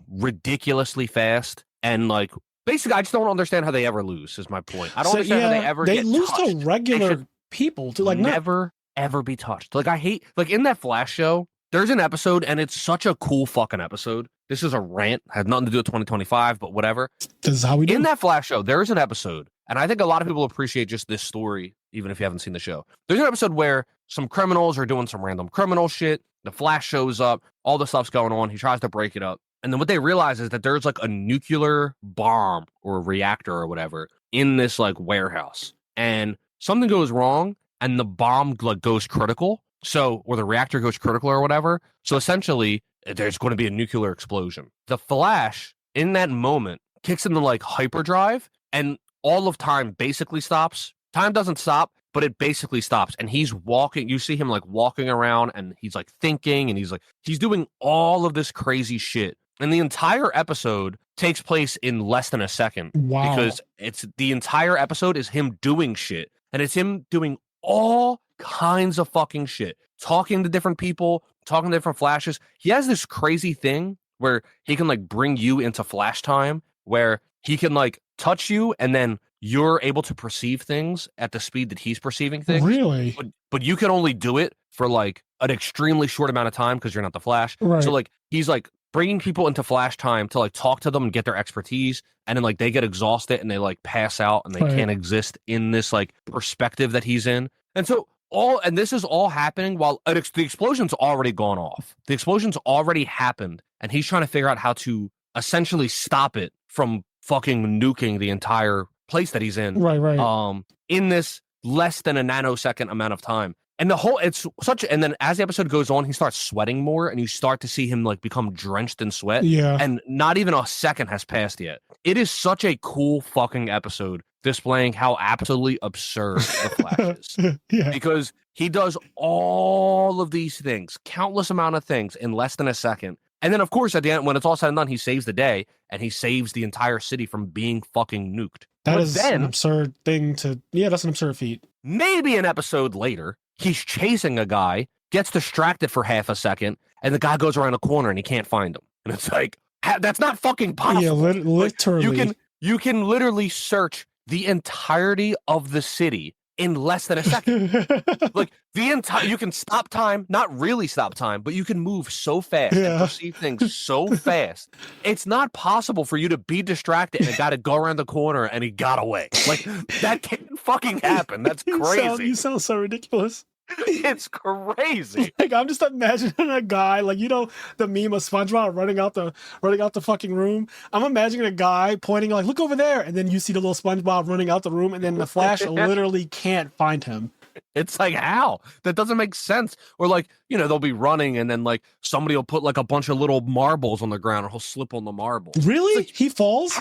ridiculously fast and like basically, I just don't understand how they ever lose. Is my point. I don't
So,
understand how they ever get
lose
touched.
to regular people to like
never ever be touched. Like I hate like in that Flash show. There's an episode, and it's such a cool fucking episode. This is a rant, has nothing to do with 2025, but whatever.
This is how we do.
In that Flash show, there is an episode, and I think a lot of people appreciate just this story, even if you haven't seen the show. There's an episode where some criminals are doing some random criminal shit. The Flash shows up, all the stuff's going on. He tries to break it up. And then what they realize is that there's like a nuclear bomb or a reactor or whatever in this like warehouse. And something goes wrong, and the bomb like goes critical. So, or the reactor goes critical or whatever. So essentially, there's going to be a nuclear explosion. The Flash, in that moment, kicks into like hyperdrive, and all of time basically stops. Time doesn't stop, but it basically stops. And he's walking. You see him like walking around, and he's like thinking, and he's doing all of this crazy shit. And the entire episode takes place in less than a second.
Wow.
Because it's the entire episode is him doing shit, and it's him doing all kinds of fucking shit, talking to different people, talking to different Flashes. He has this crazy thing where he can like bring you into Flash time, where he can like touch you, and then you're able to perceive things at the speed that he's perceiving things.
Really?
But you can only do it for like an extremely short amount of time because you're not the Flash.
Right.
So like he's like bringing people into Flash time to like talk to them and get their expertise, and then like they get exhausted and they like pass out and they can't exist in this like perspective that he's in. And so this is all happening while the explosion's already gone off. The explosion's already happened, and he's trying to figure out how to essentially stop it from fucking nuking the entire place that he's in.
Right.
In this less than a nanosecond amount of time. And and then as the episode goes on, he starts sweating more, and you start to see him like become drenched in sweat.
Yeah.
And not even a second has passed yet. It is such a cool fucking episode, displaying how absolutely absurd the Flash is.
Yeah.
Because he does all of these things, countless amount of things in less than a second. And then, of course, at the end, when it's all said and done, he saves the day, and he saves the entire city from being fucking nuked.
That is an absurd thing to... Yeah, that's an absurd feat.
Maybe an episode later, he's chasing a guy, gets distracted for half a second, and the guy goes around a corner and he can't find him. And it's like, that's not fucking possible.
Yeah, literally.
Like, you can literally search the entirety of the city in less than a second. Like you can stop time, not really stop time, but you can move so fast and perceive things so fast. It's not possible for you to be distracted and it got to go around the corner and he got away. Like that can't fucking happen. That's crazy.
You sound so ridiculous.
It's crazy.
Like I'm just imagining a guy, like the meme of SpongeBob running out the fucking room. I'm imagining a guy pointing like, look over there, and then you see the little SpongeBob running out the room, and then the Flash literally can't find him.
It's like, how? That doesn't make sense. Or like, they'll be running and then like somebody will put like a bunch of little marbles on the ground and he'll slip on the marble.
Really?
Like,
he falls?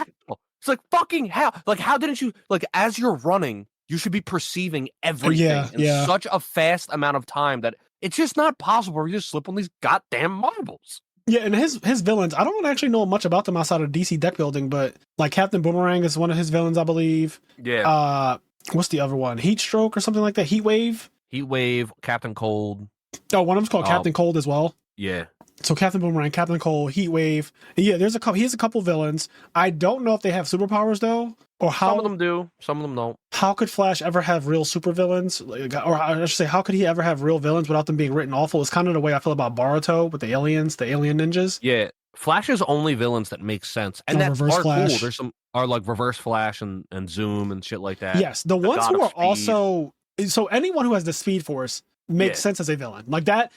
It's like fucking how? Like, how didn't you, like, as you're running, you should be perceiving everything in such a fast amount of time that it's just not possible for you to slip on these goddamn marbles.
Yeah, and his villains, I don't actually know much about them outside of DC deck building, but like Captain Boomerang is one of his villains, I believe.
Yeah.
What's the other one? Heat Stroke or something like that? Heat Wave,
Captain Cold.
Oh, one of them's called Captain Cold as well.
Yeah.
So Captain Boomerang, Captain Cold, Heat Wave. Yeah, he has a couple villains. I don't know if they have superpowers though, or how.
Some of them do, some of them don't.
How could Flash ever have real supervillains? Or I should say, how could he ever have real villains without them being written awful? It's kind of the way I feel about Boruto with the aliens, the alien ninjas.
Yeah, Flash's only villains that make sense, and that are cool. There's some are like Reverse Flash and Zoom and shit like that.
Yes, the ones who are also so anyone who has the Speed Force makes sense as a villain. Like that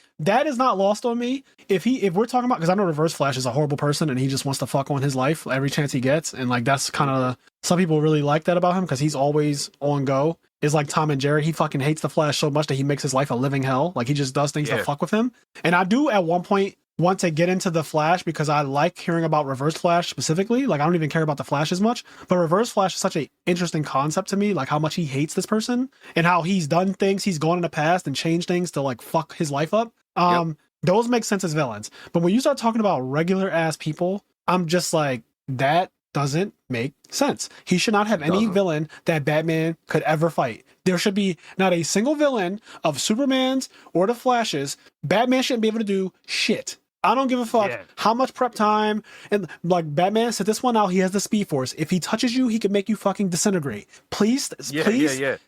is not lost on me. If we're talking about, because I know Reverse Flash is a horrible person and he just wants to fuck on his life every chance he gets, and like that's kind of some people really like that about him because he's always on go. Is like Tom and Jerry. He fucking hates the Flash so much that he makes his life a living hell. Like he just does things to fuck with him. And I do at one point want to get into the Flash because I like hearing about Reverse Flash specifically. Like I don't even care about the Flash as much, but Reverse Flash is such an interesting concept to me. Like how much he hates this person and how he's done things. He's gone in the past and changed things to like fuck his life up. Those make sense as villains. But when you start talking about regular ass people, I'm just like, that doesn't make sense. He should not have any villain that Batman could ever fight. There should be not a single villain of Superman's or the Flash's. Batman shouldn't be able to do shit. I don't give a fuck
Yeah.
how much prep time. And like Batman said this one out, he has the Speed Force. If he touches you, he can make you fucking disintegrate. Please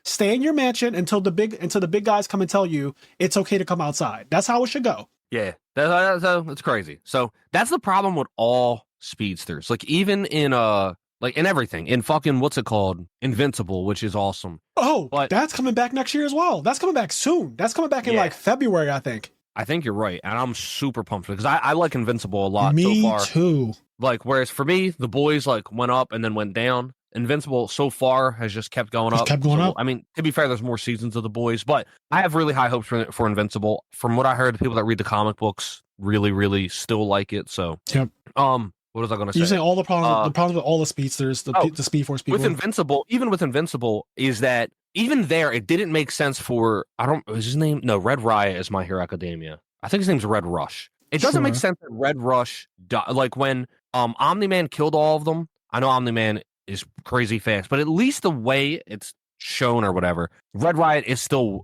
stay in your mansion until the big guys come and tell you it's okay to come outside. That's how it should go.
Yeah, that's crazy. So that's the problem with all speedsters. Like even in in everything, in fucking what's it called, Invincible, which is awesome.
Oh,
but
that's coming back next year as well. That's coming back soon. That's coming back in like February, I think.
I think you're right, and I'm super pumped because I like Invincible a lot
Me
so far.
too.
Like whereas for me, the boys like went up and then went down. Invincible so far has just kept going up. I mean, to be fair, there's more seasons of the boys, but I have really high hopes for Invincible. From what I heard, the people that read the comic books really, really still like it. So,
yep.
What was I going to say?
You're saying all the problems with all the speedsters, the Speed Force people.
With Invincible, is that even there, it didn't make sense for, is his name? No, Red Riot is My Hero Academia. I think his name's Red Rush. It doesn't make sense that Red Rush, like when Omni-Man killed all of them. I know Omni-Man is crazy fast, but at least the way it's shown or whatever, Red Rush is still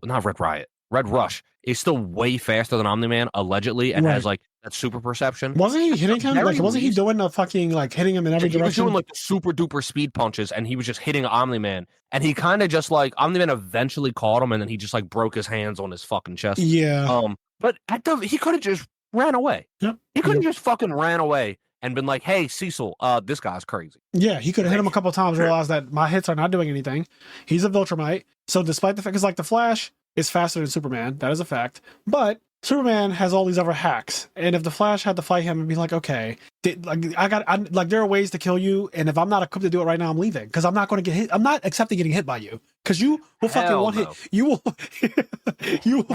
way faster than Omni-Man, allegedly, and has like that super perception.
Wasn't he hitting him? Like, wasn't he doing the fucking like hitting him in every direction?
He was doing like the super duper speed punches, and he was just hitting Omni-Man, and he kind of just like Omni-Man eventually caught him, and then he just like broke his hands on his fucking chest.
Yeah.
But he could have just ran away.
Yep.
He could have just fucking ran away and been like, "Hey, Cecil, this guy's crazy."
Yeah, he could have hit him a couple of times, realized that my hits are not doing anything. He's a Viltrumite. So despite the fact, because like the Flash is faster than Superman, that is a fact. But Superman has all these other hacks, and if the Flash had to fight him and be like, okay, there are ways to kill you, and if I'm not equipped to do it right now, I'm leaving because I'm not going to get hit. I'm not accepting getting hit by you because you will fucking one hit. You will, you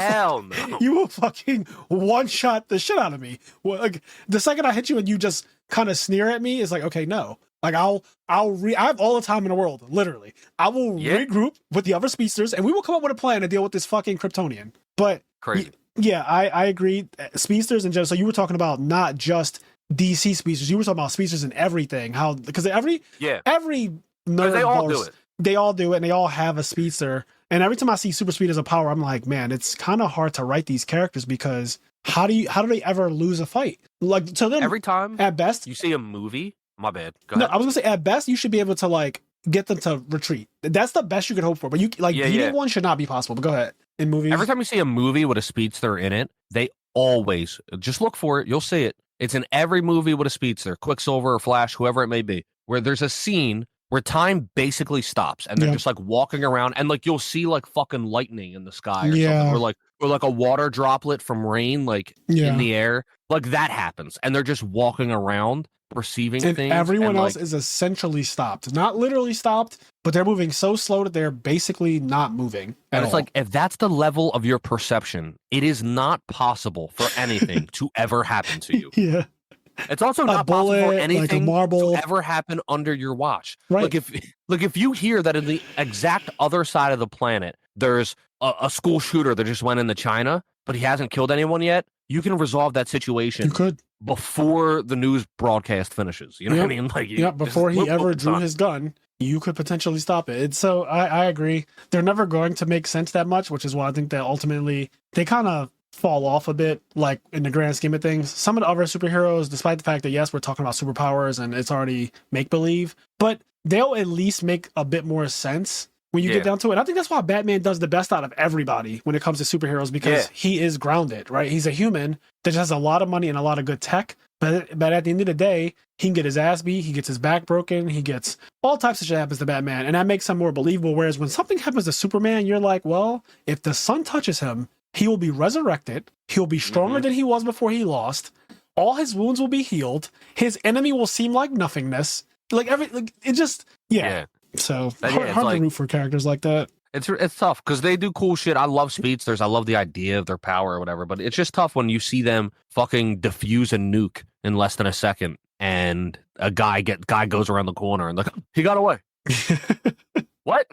will fucking one shot the shit out of me. Well, like the second I hit you and you just kind of sneer at me, it's like, okay, no. Like I have all the time in the world, literally. I will regroup with the other speedsters, and we will come up with a plan to deal with this fucking Kryptonian. But
crazy.
Yeah, I agree. Speedsters in general. So you were talking about not just DC speedsters. You were talking about speedsters in everything. How because every nerd
they all do it.
They all do it, and they all have a speedster. And every time I see super speed as a power, I'm like, man, it's kind of hard to write these characters because how do they ever lose a fight? Like to them,
every time
at best
you see a movie. My bad. Go ahead.
No, I was gonna say at best you should be able to like get them to retreat. That's the best you could hope for. But you beating one should not be possible. But go ahead. In movies,
every time you see a movie with a speedster in it, they always just look for it. You'll see it. It's in every movie with a speedster, Quicksilver or Flash, whoever it may be, where there's a scene where time basically stops and they're just like walking around and like you'll see like fucking lightning in the sky or something, or like a water droplet from rain like in the air, like that happens, and they're just walking around perceiving things.
Everyone else is essentially stopped, not literally stopped, but they're moving so slow that they're basically not moving.
And it's like, if that's the level of your perception, it is not possible for anything to ever happen to you.
Yeah.
It's also not possible for anything
to
ever happen under your watch.
Right.
Like if you hear that in the exact other side of the planet, there's a school shooter that just went into China, but he hasn't killed anyone yet, you can resolve that situation.
You could.
Before the news broadcast finishes. You know what I mean? Like,
before he ever drew his gun, you could potentially stop it. So I agree. They're never going to make sense that much, which is why I think that ultimately they kind of fall off a bit, like in the grand scheme of things. Some of the other superheroes, despite the fact that, yes, we're talking about superpowers and it's already make-believe, but they'll at least make a bit more sense when you get down to it. I think that's why Batman does the best out of everybody when it comes to superheroes, because he is grounded, right? He's a human that just has a lot of money and a lot of good tech. But at the end of the day, he can get his ass beat, he gets his back broken, he gets all types of shit happens to Batman. And that makes him more believable. Whereas when something happens to Superman, you're like, well, if the sun touches him, he will be resurrected. He'll be stronger than he was before he lost. All his wounds will be healed. His enemy will seem like nothingness. So hard to root for characters like that.
It's tough because they do cool shit. I love speedsters. I love the idea of their power or whatever, but it's just tough when you see them fucking defuse a nuke in less than a second, and a guy goes around the corner and like he got away. What?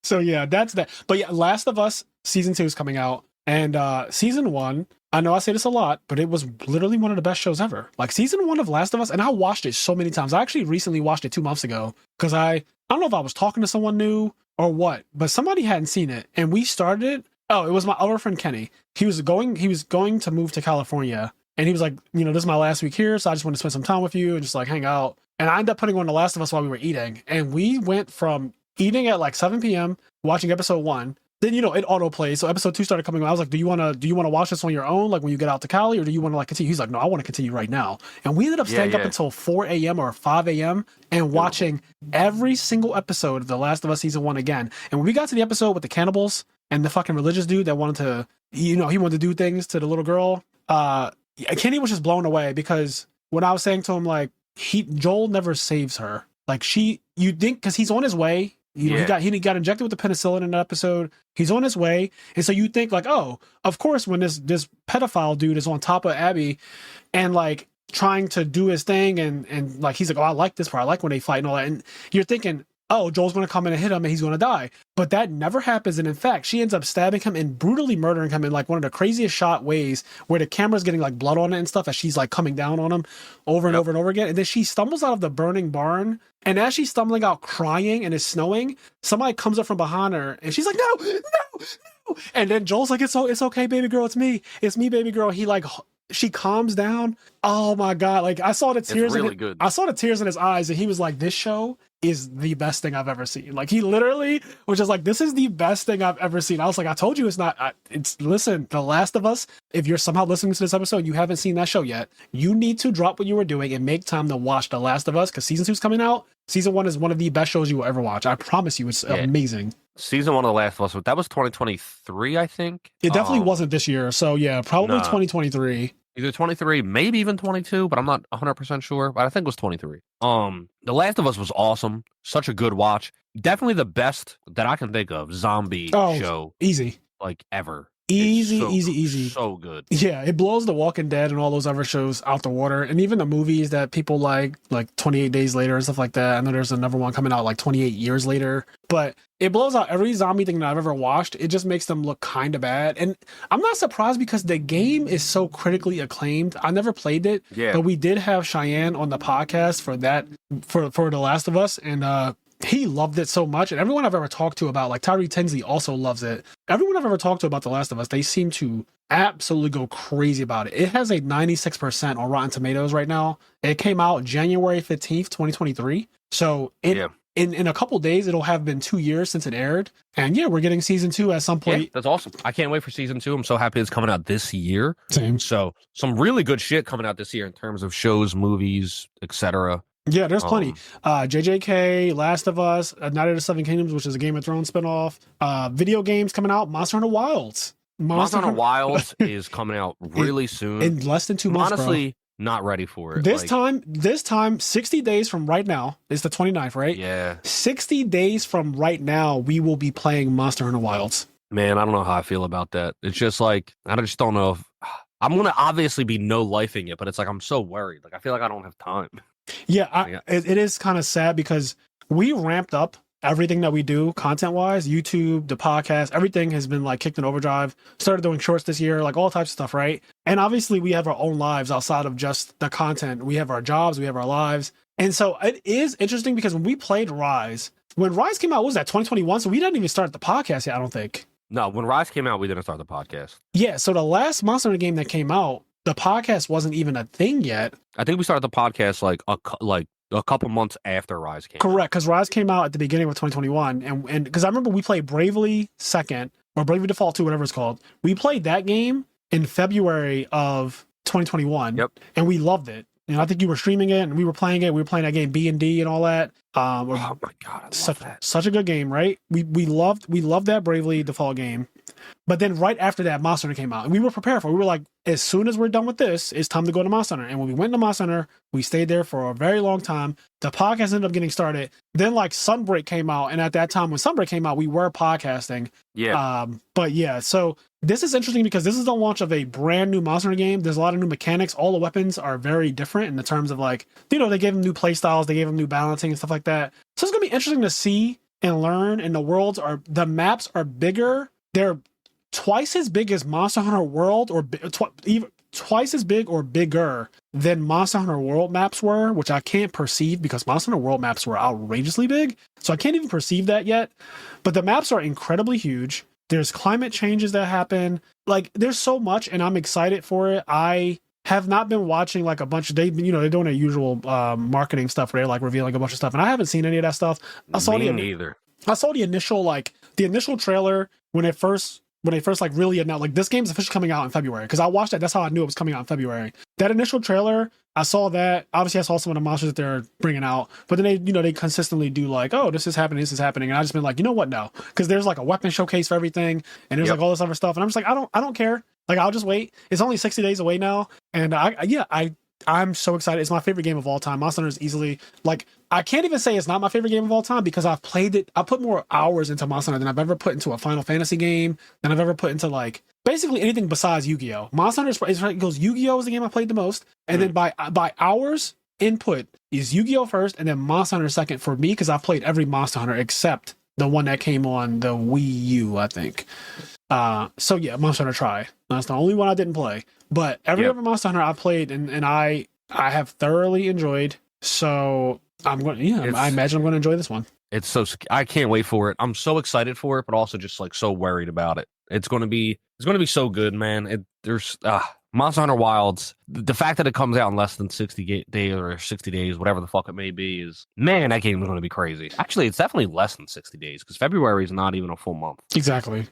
So yeah, that's that. But yeah, Last of Us season 2 is coming out, and season 1. I know I say this a lot, but it was literally one of the best shows ever. Like season 1 of Last of Us, and I watched it so many times. I actually recently watched it 2 months ago because I don't know if I was talking to someone new or what, but somebody hadn't seen it, and we started it. Oh, it was my other friend Kenny. He was going to move to California And he was like, you know, this is my last week here, so I just want to spend some time with you and just like hang out. And I ended up putting on The Last of Us while we were eating. And we went from eating at like 7 p.m., watching episode 1. Then, you know, it auto plays. So episode 2 started coming on. I was like, do you want to watch this on your own, like when you get out to Cali, or do you want to like continue? He's like, no, I want to continue right now. And we ended up staying up until 4 a.m. or 5 a.m. and watching every single episode of The Last of Us season 1 again. And when we got to the episode with the cannibals and the fucking religious dude that wanted to, you know, he wanted to do things to the little girl, Kenny was just blown away because when I was saying to him, like, Joel never saves her. Like you think, because he's on his way. He got injected with the penicillin in an episode. He's on his way, and so you think like, oh, of course, when this pedophile dude is on top of Abby, and like trying to do his thing, and like he's like, oh, I like this part. I like when they fight and all that. And you're thinking, oh, Joel's going to come in and hit him, and he's going to die. But that never happens. And in fact, she ends up stabbing him and brutally murdering him in like one of the craziest shot ways, where the camera's getting like blood on it and stuff as she's like coming down on him over and over and over again. And then she stumbles out of the burning barn. And as she's stumbling out crying and it's snowing, somebody comes up from behind her and she's like, no. And then Joel's like, it's okay, baby girl. It's me, baby girl. He like, she calms down. Oh my God. Like I saw the tears. I saw the tears in his eyes, and he was like, this show is the best thing I've ever seen. Like he literally was just like, this is the best thing I've ever seen. I was like, I told you it's not, listen, The Last of Us, if you're somehow listening to this episode and you haven't seen that show yet, you need to drop what you were doing and make time to watch The Last of Us, because season 2 is coming out. Season 1 is one of the best shows you will ever watch. I promise you, it's amazing.
Season 1 of The Last of Us, that was 2023, I think.
It definitely wasn't this year. So yeah, probably 2023.
Either 23, maybe even 22, but I'm not 100% sure. But I think it was 23. The Last of Us was awesome. Such a good watch. Definitely the best that I can think of zombie show.
Easy.
Like ever.
Easy.
So good.
Yeah, it blows The Walking Dead and all those other shows out the water. And even the movies that people like 28 Days Later and stuff like that. I know there's another one coming out like 28 years later. But it blows out every zombie thing that I've ever watched. It just makes them look kind of bad. And I'm not surprised because the game is so critically acclaimed. I never played it. Yeah. But we did have Cheyenne on the podcast for that, for The Last of Us. And he loved it so much. And everyone I've ever talked to about, like Tyree Tinsley also loves it. Everyone I've ever talked to about The Last of Us, they seem to absolutely go crazy about it. It has a 96% on Rotten Tomatoes right now. It came out January 15th, 2023. So in a couple days, it'll have been 2 years since it aired. And yeah, we're getting season 2 at some point.
Yeah, that's awesome. I can't wait for season 2. I'm so happy it's coming out this year.
Same.
So some really good shit coming out this year in terms of shows, movies, etc.
Yeah, there's plenty. JJK, Last of Us, Night of the Seven Kingdoms, which is a Game of Thrones spinoff. Video games coming out. Monster Hunter Wilds.
Monster Hunter Wilds is coming out really soon.
In less than 2 months,
honestly, not ready for it.
This time, 60 days from right now, it's the 29th, right?
Yeah.
60 days from right now, we will be playing Monster Hunter Wilds.
Man, I don't know how I feel about that. It's just like, I just don't know if... I'm going to obviously be no-lifing it, but it's like, I'm so worried. Like, I feel like I don't have time.
Yeah, it is kind of sad because we ramped up everything that we do content-wise. YouTube, the podcast, everything has been like kicked in overdrive. Started doing shorts this year, like all types of stuff, right? And obviously we have our own lives outside of just the content. We have our jobs, we have our lives. And so it is interesting because when we played Rise, when Rise came out, what was that, 2021? So we didn't even start the podcast yet, I don't think.
No, when Rise came out, we didn't start the podcast.
Yeah, so the last Monster Hunter game that came out, the podcast wasn't even a thing yet.
I think we started the podcast like a couple months after Rise came out.
Correct, because Rise came out at the beginning of 2021. And because I remember we played Bravely 2nd, or Bravely Default 2, whatever it's called. We played that game in February of 2021. Yep. And we loved it. And I think you were streaming it and we were playing it. We were playing that game B&D and all that.
Oh my God, I love that.
Such a good game, right? We loved that Bravely Default game. But then right after that, Monster Hunter came out. And we were prepared for it. We were like, as soon as we're done with this, it's time to go to Monster Hunter. And when we went to Monster Hunter, we stayed there for a very long time. The podcast ended up getting started. Then like Sunbreak came out. And at that time, when Sunbreak came out, we were podcasting.
Yeah.
But yeah, so this is interesting because this is the launch of a brand new Monster Hunter game. There's a lot of new mechanics. All the weapons are very different in the terms of like, you know, they gave them new play styles. They gave them new balancing and stuff like that. So it's going to be interesting to see and learn. And the maps are bigger. They're twice as big as Monster Hunter World, or even twice as big or bigger than Monster Hunter World maps were, which I can't perceive because Monster Hunter World maps were outrageously big. So I can't even perceive that yet. But the maps are incredibly huge. There's climate changes that happen. Like, there's so much, and I'm excited for it. I have not been watching like a bunch of they're doing their usual marketing stuff where they're like revealing a bunch of stuff, and I haven't seen any of that stuff.
Me neither.
I saw the initial trailer when they first like really announced like this game's officially coming out in February, because I watched that. That's how I knew it was coming out in February. That initial trailer, I saw that. Obviously, I saw some of the monsters that they're bringing out, but then they consistently do like, oh, this is happening, and I just been like, you know what, no, because there's like a weapon showcase for everything, and there's like all this other stuff, and I'm just like, I don't care. Like, I'll just wait. It's only 60 days away now, and I'm so excited. It's my favorite game of all time. Monster Hunter is easily, like, I can't even say it's not my favorite game of all time, because I've played it. I put more hours into Monster Hunter than I've ever put into a Final Fantasy game, than I've ever put into, like, basically anything besides Yu-Gi-Oh! Monster Hunter goes Yu-Gi-Oh! Is the game I played the most, and then by hours input is Yu-Gi-Oh! First, and then Monster Hunter second for me, because I've played every Monster Hunter except the one that came on the Wii U, I think. So yeah, Monster Hunter Tri. That's the only one I didn't play. But every other Monster Hunter I played and I have thoroughly enjoyed. So I imagine I'm going to enjoy this one.
I can't wait for it. I'm so excited for it, but also just like so worried about it. It's going to be so good, man. There's Monster Hunter Wilds. The fact that it comes out in less than 60 days or 60 days, whatever the fuck it may be, is, man, that game is going to be crazy. Actually, it's definitely less than 60 days, because February is not even a full month.
Exactly.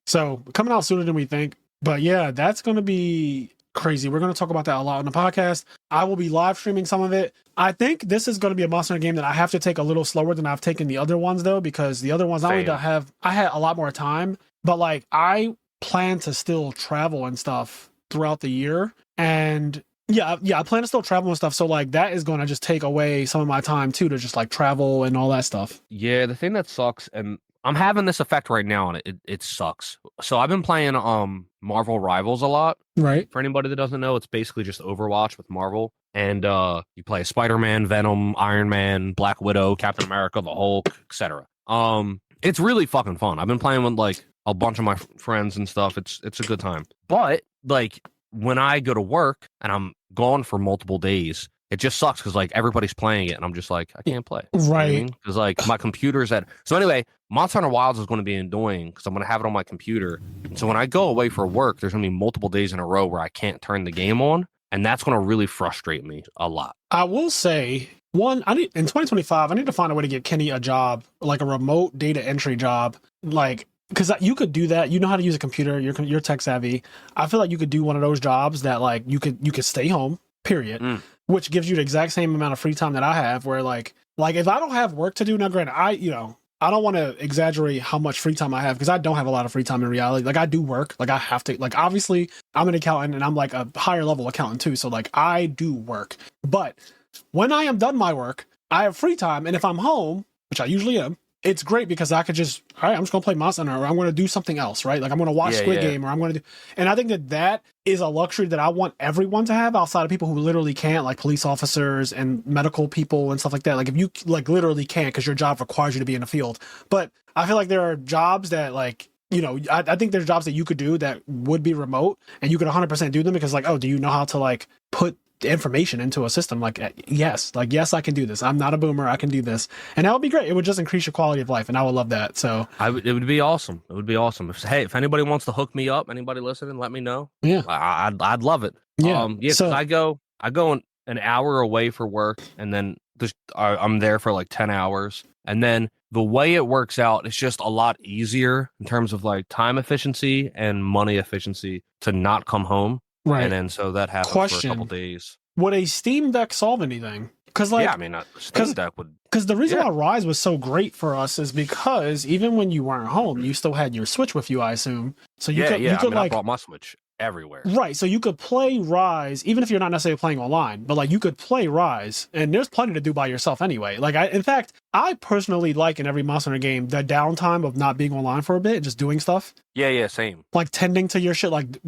So coming out sooner than we think. But yeah, that's going to be crazy. We're going to talk about that a lot on the podcast. I will be live streaming some of it. I think this is going to be a Monster Hunter game that I have to take a little slower than I've taken the other ones, though, because the other ones, not only do I had a lot more time, but like I plan to still travel and stuff throughout the year. And yeah, I plan to still travel and stuff. So like that is going to just take away some of my time too, to just like travel and all that stuff.
Yeah, the thing that sucks, and I'm having this effect right now, and it sucks. So I've been playing Marvel Rivals a lot.
Right.
For anybody that doesn't know, it's basically just Overwatch with Marvel. And you play Spider-Man, Venom, Iron Man, Black Widow, Captain America, the Hulk, etc. It's really fucking fun. I've been playing with like a bunch of my friends and stuff. It's a good time. But like when I go to work and I'm gone for multiple days, it just sucks because like everybody's playing it and I'm just like, I can't play.
Right.
Because like my computer's so anyway, Monster Hunter Wilds is going to be annoying because I'm going to have it on my computer. And so when I go away for work, there's going to be multiple days in a row where I can't turn the game on. And that's going to really frustrate me a lot.
I will say, in 2025, I need to find a way to get Kenny a job, like a remote data entry job. Like, because you could do that. You know how to use a computer. You're tech savvy. I feel like you could do one of those jobs that like you could stay home, period. Which gives you the exact same amount of free time that I have, where like if I don't have work to do, now granted, I don't want to exaggerate how much free time I have, because I don't have a lot of free time in reality. Like I do work, like I have to, like obviously I'm an accountant and I'm like a higher level accountant too. So like I do work, but when I am done my work, I have free time. And if I'm home, which I usually am, it's great because I could just, all right, I'm just going to play Monster Hunter, or I'm going to do something else, right? Like I'm going to watch Squid Game, or I'm going to do, and I think that is a luxury that I want everyone to have, outside of people who literally can't, like police officers and medical people and stuff like that. Like if you like literally can't because your job requires you to be in the field. But I feel like there are jobs that like, I think there's jobs that you could do that would be remote and you could 100% do them because like, oh, do you know how to like put information into a system? Like yes, I can do this. I'm not a boomer, I can do this, and that would be great. It would just increase your quality of life, and I would love that. So
it would be awesome. If anybody wants to hook me up, anybody listening, let me know. I'd love it. So I go an hour away for work, and then I'm there for like 10 hours, and then the way it works out, it's just a lot easier in terms of like time efficiency and money efficiency to not come home. Right. And then so that happens for a couple days.
Would a Steam Deck solve anything? Because like,
Steam Deck would.
Because the reason why Rise was so great for us is because even when you weren't home, you still had your Switch with you, I assume. So you could
I brought my Switch everywhere.
Right. So you could play Rise, even if you're not necessarily playing online, but like you could play Rise, and there's plenty to do by yourself anyway. Like in fact, I personally like in every Monster Hunter game the downtime of not being online for a bit, just doing stuff.
Yeah, same.
Like tending to your shit. Like,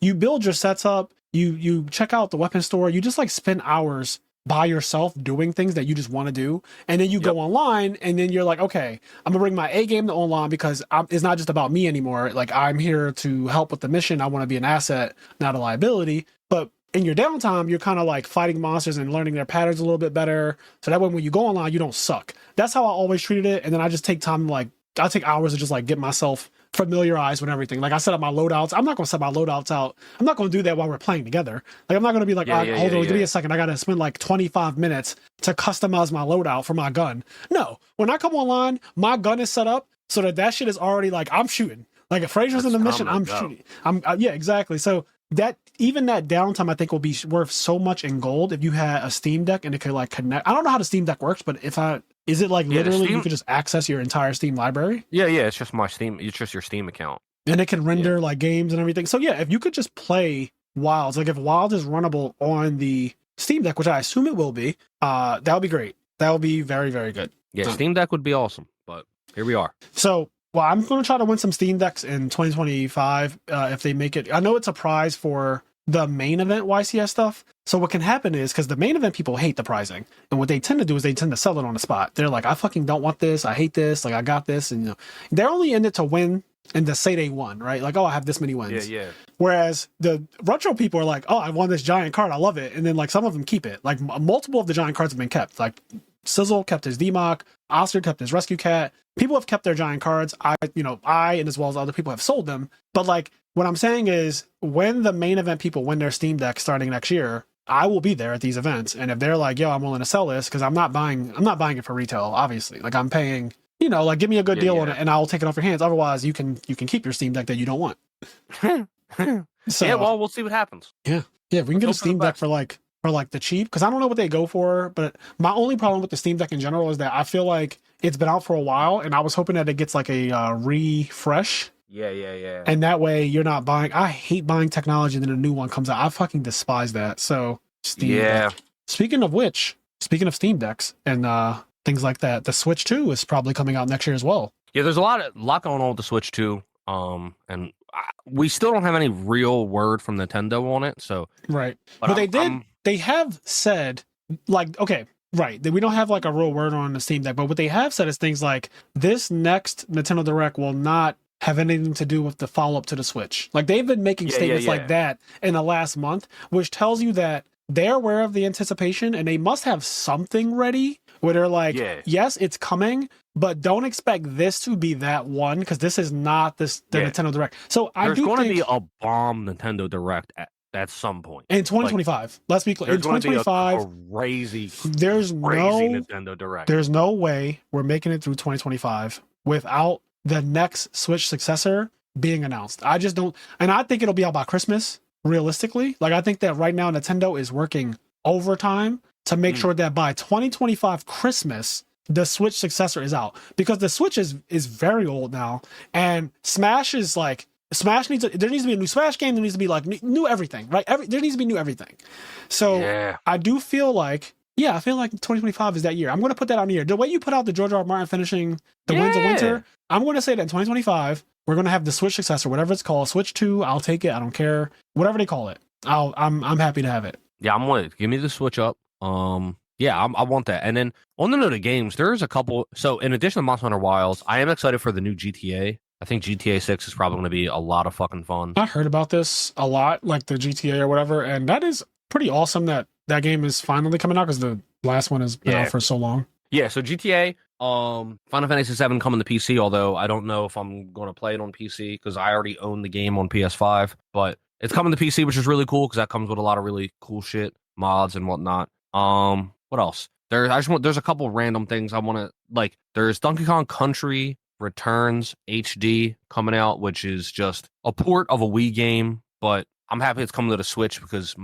you build your sets up, you check out the weapon store, you just like spend hours by yourself doing things that you just want to do, and then you go online, and then you're like, okay, I'm gonna bring my A game to online because it's not just about me anymore. Like I'm here to help with the mission. I want to be an asset, not a liability. But in your downtime, you're kind of like fighting monsters and learning their patterns a little bit better, so that way when you go online, you don't suck. That's how I always treated it. And then I just take time, like I take hours to just like get myself familiarized with everything. Like I set up my loadouts. I'm not going to set my loadouts out. I'm not going to do that while we're playing together. Like I'm not going to be like, hold on, give me a second. I got to spend like 25 minutes to customize my loadout for my gun. No, when I come online, my gun is set up so that shit is already like, I'm shooting. Like if Frazier's in the mission, I'm shooting. Yeah, exactly. So that even that downtime, I think, will be worth so much in gold if you had a Steam Deck and it could like connect. I don't know how the Steam Deck works, but is it like literally you could just access your entire Steam library?
Yeah, it's just my Steam. It's just your Steam account, and
it can render like games and everything. So yeah, if you could just play Wilds, like if Wilds is runnable on the Steam Deck, which I assume it will be, that would be great. That would be very, very good.
Yeah, Steam Deck would be awesome, but here we are.
So. Well, I'm going to try to win some Steam Decks in 2025 if they make it. I know it's a prize for the main event YCS stuff. So what can happen is, because the main event people hate the prizing. And what they tend to do is they tend to sell it on the spot. They're like, I fucking don't want this. I hate this. Like, I got this. And, you know, they're only in it to win and to say they won, right? Like, oh, I have this many wins.
Yeah.
Whereas the retro people are like, oh, I won this giant card. I love it. And then, like, some of them keep it. Like, multiple of the giant cards have been kept. Like, Sizzle kept his D-Mock. Oscar kept his Rescue Cat. People have kept their giant cards. I and as well as other people have sold them. But like what I'm saying is when the main event people win their Steam Deck starting next year, I will be there at these events. And if they're like, yo, I'm willing to sell this because I'm not buying it for retail, obviously. Like I'm paying, like give me a good deal on it and I'll take it off your hands. Otherwise you can keep your Steam Deck that you don't want.
So, yeah, well, we'll see what happens.
Yeah. Yeah, if we can get a Steam Deck for like the cheap, because I don't know what they go for, but my only problem with the Steam Deck in general is that I feel like it's been out for a while and I was hoping that it gets like a refresh.
Yeah.
And that way you're not buying. I hate buying technology and then a new one comes out. I fucking despise that. So Steam Deck. Speaking of Steam Decks and things like that, the Switch 2 is probably coming out next year as well. Yeah,
there's a lot going on with the Switch 2. And we still don't have any real word from Nintendo on it. So
right, but they have said like, okay, right, we don't have like a real word on the Steam Deck, but what they have said is things like this next Nintendo Direct will not have anything to do with the follow-up to the Switch. Like they've been making statements like that in the last month, which tells you that they're aware of the anticipation and they must have something ready where they're like, yes, it's coming, but don't expect this to be that one because this is not the Nintendo Direct. So
there's going to be a bomb Nintendo Direct at some point
in 2025. Let's be clear. In 2025,
crazy
Nintendo
Direct.
There's no way we're making it through 2025 without the next Switch successor being announced. I just don't, and I think it'll be out by Christmas. Realistically, like I think that right now Nintendo is working overtime to make sure that by 2025 Christmas the Switch successor is out, because the Switch is very old now, and Smash is like there needs to be a new Smash game. There needs to be like new everything, right? There needs to be new everything. So I do feel like, I feel like 2025 is that year. I'm going to put that on the year. The way you put out the George R. R. Martin finishing the Winds of Winter, I'm going to say that in 2025 we're going to have the Switch successor, whatever it's called, Switch 2. I'll take it. I don't care, whatever they call it. I'm happy to have it.
Yeah, I'm with it. Give me the Switch up. I want that. And then on the note of games, there's a couple. So in addition to Monster Hunter Wilds, I am excited for the new GTA. I think GTA 6 is probably going to be a lot of fucking fun.
I heard about this a lot, like the GTA or whatever, and that is pretty awesome that game is finally coming out because the last one has been out for so long.
Yeah, so GTA, Final Fantasy 7 coming to PC, although I don't know if I'm going to play it on PC because I already own the game on PS5, but it's coming to PC, which is really cool because that comes with a lot of really cool shit, mods and whatnot. What else? There's a couple random things I want to like. There's Donkey Kong Country Returns HD coming out, which is just a port of a Wii game, but I'm happy it's coming to the Switch because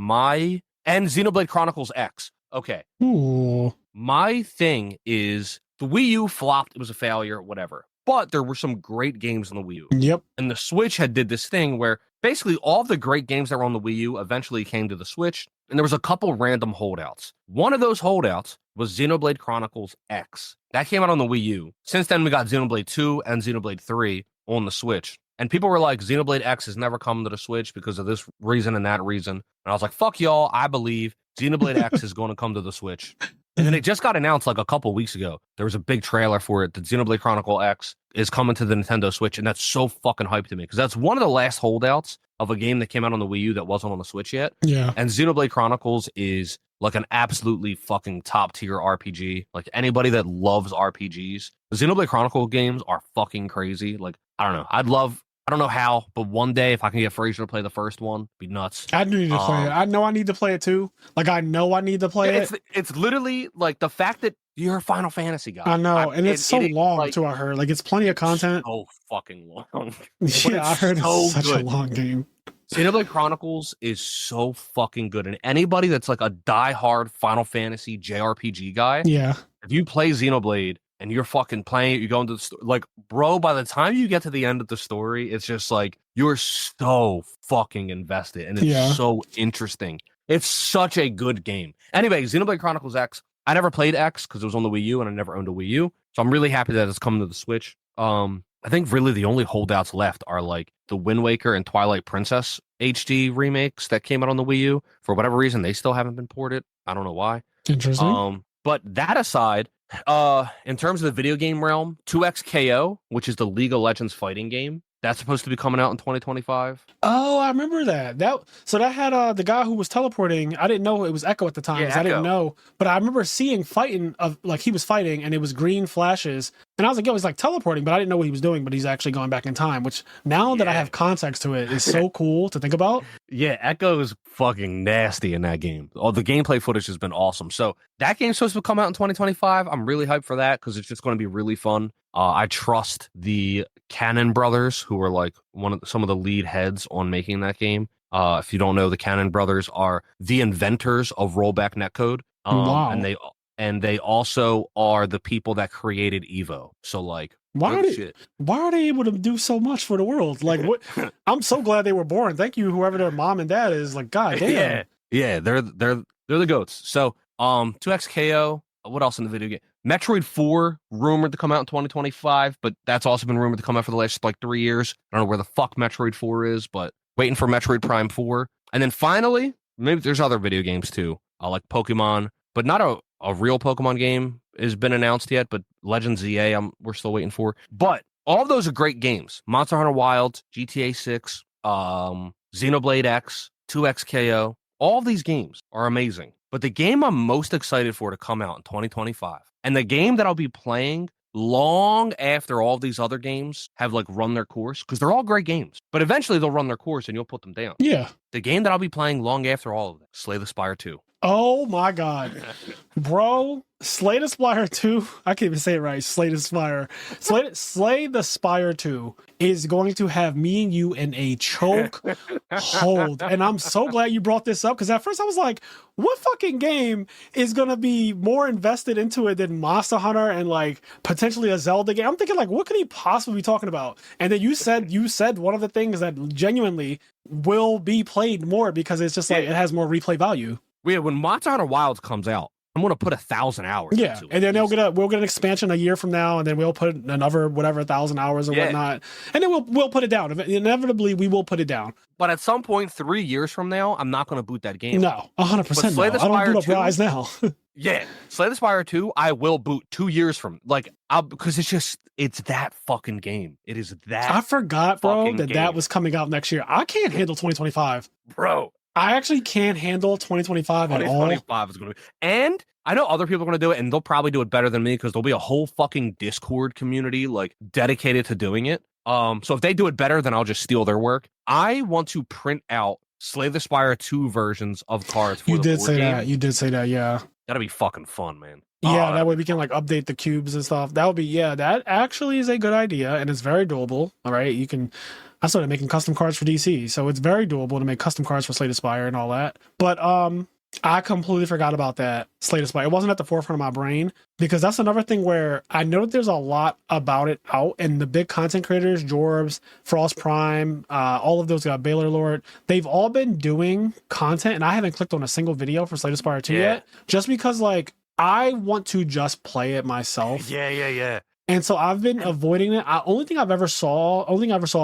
and Xenoblade Chronicles X. Okay.
Ooh.
My thing is the Wii U flopped. It was a failure, whatever. But there were some great games on the Wii U.
Yep.
And the Switch did this thing where basically all of the great games that were on the Wii U eventually came to the Switch. And there was a couple random holdouts. One of those holdouts was Xenoblade Chronicles X. That came out on the Wii U. Since then, we got Xenoblade 2 and Xenoblade 3 on the Switch. And people were like, Xenoblade X has never come to the Switch because of this reason and that reason. And I was like, fuck y'all. I believe Xenoblade X is going to come to the Switch. And then it just got announced like a couple weeks ago. There was a big trailer for it. The Xenoblade Chronicle X is coming to the Nintendo Switch. And that's so fucking hyped to me because that's one of the last holdouts of a game that came out on the Wii U that wasn't on the Switch yet.
Yeah.
And Xenoblade Chronicles is like an absolutely fucking top tier RPG. Like anybody that loves RPGs, the Xenoblade Chronicle games are fucking crazy. Like I don't know. I don't know how, but one day if I can get Frazier to play the first one, be nuts.
I do need to play it. I know I need to play it too. Like I know I need to play it.
It's literally like the fact that you're a Final Fantasy guy.
I know, and it's so long like, too. I heard like it's plenty of content.
So fucking long.
Yeah, I heard it's such a long game.
Xenoblade Chronicles is so fucking good, and anybody that's like a diehard Final Fantasy JRPG guy,
yeah,
if you play Xenoblade and you're fucking playing it, you go into the story, like, bro, by the time you get to the end of the story, it's just like you're so fucking invested, and it's so interesting. It's such a good game. Anyway, Xenoblade Chronicles X. I never played X because it was on the Wii U, and I never owned a Wii U, so I'm really happy that it's coming to the Switch. I think really the only holdouts left are like the Wind Waker and Twilight Princess HD remakes that came out on the Wii U. For whatever reason, they still haven't been ported. I don't know why.
Interesting.
But that aside, in terms of the video game realm, 2XKO, which is the League of Legends fighting game, that's supposed to be coming out in 2025.
Oh, I remember that. So that had the guy who was teleporting. I didn't know it was Echo at the time.
Yeah,
I didn't know, but I remember seeing fighting of like he was fighting and it was green flashes, and I was like, yo, he's like teleporting, but I didn't know what he was doing. But he's actually going back in time, which now that I have context to it is so cool to think about. Yeah,
Echo is fucking nasty in that game. Oh, the gameplay footage has been awesome. So that game's supposed to come out in 2025. I'm really hyped for that because it's just going to be really fun. I trust the Cannon brothers, who are like some of the lead heads on making that game. If you don't know, the Cannon brothers are the inventors of rollback netcode.
Wow.
And they also are the people that created Evo. So like,
why are they able to do so much for the world? Like, what? I'm so glad they were born. Thank you, whoever their mom and dad is. Like, god damn.
Yeah, they're the goats. So 2XKO. What else in the video game? Metroid 4 rumored to come out in 2025, but that's also been rumored to come out for the last like 3 years. I don't know where the fuck Metroid 4 is, but waiting for Metroid Prime 4. And then finally, maybe there's other video games too, like Pokemon, but not a real Pokemon game has been announced yet, but Legends ZA we're still waiting for. But all of those are great games. Monster Hunter Wilds, GTA 6, Xenoblade X, 2XKO. All of these games are amazing. But the game I'm most excited for to come out in 2025, and the game that I'll be playing long after all these other games have like run their course, because they're all great games, but eventually they'll run their course and you'll put them down.
Yeah.
The game that I'll be playing long after all of them, Slay the Spire 2.
Oh my god. Bro, Slay the Spire 2, I can't even say it right. Slay the Spire. Slay the Spire 2 is going to have me and you in a choke hold. And I'm so glad you brought this up, because at first I was like, what fucking game is going to be more invested into it than Monster Hunter and like potentially a Zelda game? I'm thinking like, what could he possibly be talking about? And then you said one of the things that genuinely will be played more, because it's just like, it has more replay value.
Yeah, when Monster Hunter Wilds comes out, I'm gonna put 1,000 hours.
Yeah,
into it.
And then we'll get an expansion a year from now, and then we'll put another whatever 1,000 hours or whatnot, and then we'll put it down. Inevitably, we will put it down.
But at some point, 3 years from now, I'm not gonna boot that game.
No, 100%. No. I don't boot up Rise now.
Yeah, Slay the Spire 2, I will boot 2 years from because it's that fucking game. It is that.
I forgot, bro, that was coming out next year. I can't handle 2025,
bro.
I actually can't handle 2025 at all.
2025 is going to be. And I know other people are going to do it, and they'll probably do it better than me, because there'll be a whole fucking Discord community like dedicated to doing it. So if they do it better, then I'll just steal their work. I want to print out Slay the Spire 2 versions of cards for
You
the
did
board
say
game.
that. You did say that, yeah.
That'll be fucking fun, man.
Yeah, that way we can like update the cubes and stuff. That would be, that actually is a good idea, and it's very doable. All right, I started making custom cards for DC, so it's very doable to make custom cards for Slay the Spire and all that. But I completely forgot about that Slay the Spire. It wasn't at the forefront of my brain, because that's another thing where I know that there's a lot about it out, and the big content creators, Jorbs, Frost Prime, all of those, Baylor Lord, they've all been doing content, and I haven't clicked on a single video for Slay the Spire 2 yet, just because like I want to just play it myself.
Yeah.
And so I've been avoiding it. Only thing I ever saw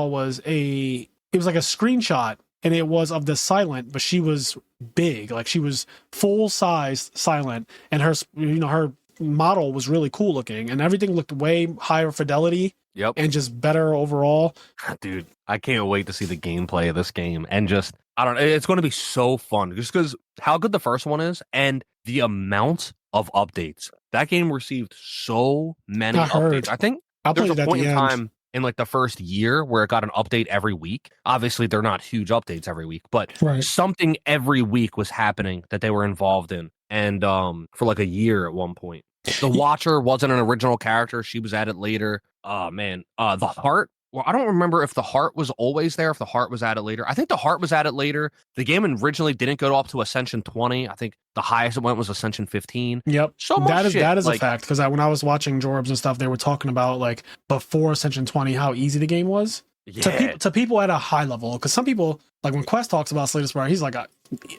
was it was like a screenshot, and it was of the Silent, but she was big, like she was full size Silent, and her model was really cool looking, and everything looked way higher fidelity.
Yep.
And just better overall.
Dude, I can't wait to see the gameplay of this game, and just I don't know, it's going to be so fun, just because how good the first one is and the amount of updates. That game received so many updates. I think there's a point in time in like the first year where it got an update every week. Obviously, they're not huge updates every week, but
Right.
something every week was happening that they were involved in. And for like a year at one point. The Watcher wasn't an original character. She was added later. Oh, man. The Heart. Well, I don't remember if the Heart was always there, if the Heart was added later. I think the Heart was added later. The game originally didn't go up to Ascension 20. I think the highest it went was Ascension 15.
Yep.
So much shit.
That is
like,
a fact, because when I was watching Jorbs and stuff, they were talking about like before Ascension 20 how easy the game was.
Yeah.
To people at a high level, because some people, like when Quest talks about Slay the Spire, he's like,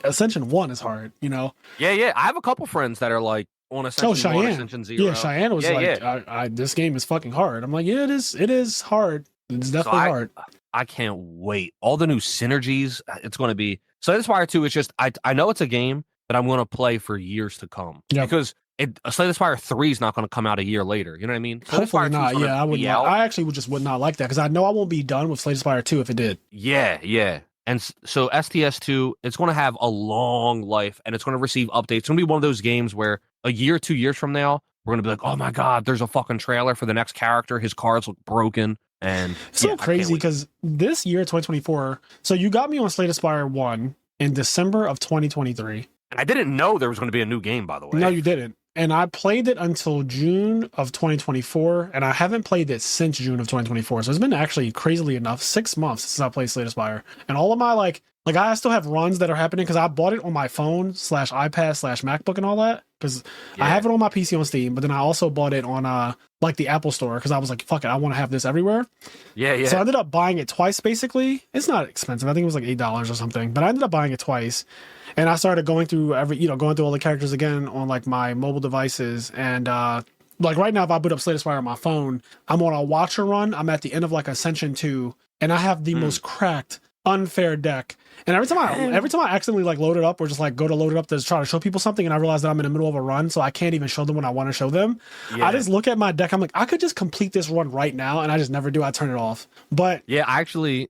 Ascension 1 is hard, you know?
Yeah. I have a couple friends that are like on Ascension 1, Ascension 0.
Yeah, Cheyenne was this game is fucking hard. I'm like, yeah, it is hard. It's definitely hard.
I can't wait. All the new synergies it's going to be. Slay the Spire 2 is just, I know it's a game that I'm going to play for years to come. Yep. Because Slay the Spire 3 is not going to come out a year later. You know what I mean?
Hopefully not. Yeah, I would not. I actually would not like that, because I know I won't be done with Slay the Spire 2 if it did.
Yeah. And so STS2, it's going to have a long life, and it's going to receive updates. It's going to be one of those games where a year, 2 years from now, we're going to be like, oh my God, there's a fucking trailer for the next character. His cards look broken. And
it's so crazy, because this year, 2024, so you got me on Slay the Spire 1 in December of 2023.
And I didn't know there was going to be a new game, by the way.
No, you didn't. And I played it until June of 2024, and I haven't played it since June of 2024. So it's been actually, crazily enough, 6 months since I played Slay the Spire. And all of my, like I still have runs that are happening, because I bought it on my phone / iPad / MacBook and all that, because I have it on my PC on Steam, but then I also bought it on like the Apple Store, because I was like, fuck it, I want to have this everywhere.
Yeah.
So I ended up buying it twice, basically. It's not expensive. I think it was like $8 or something, but I ended up buying it twice. And I started going through going through all the characters again on like my mobile devices. And like right now, if I boot up Slay the Spire on my phone, I'm on a Watcher run. I'm at the end of like Ascension 2, and I have the most cracked, unfair deck. And every time I accidentally like load it up, or just like go to load it up to try to show people something, and I realize that I'm in the middle of a run, so I can't even show them when I want to show them. Yeah. I just look at my deck. I'm like, I could just complete this run right now, and I just never do. I turn it off. But
yeah, actually,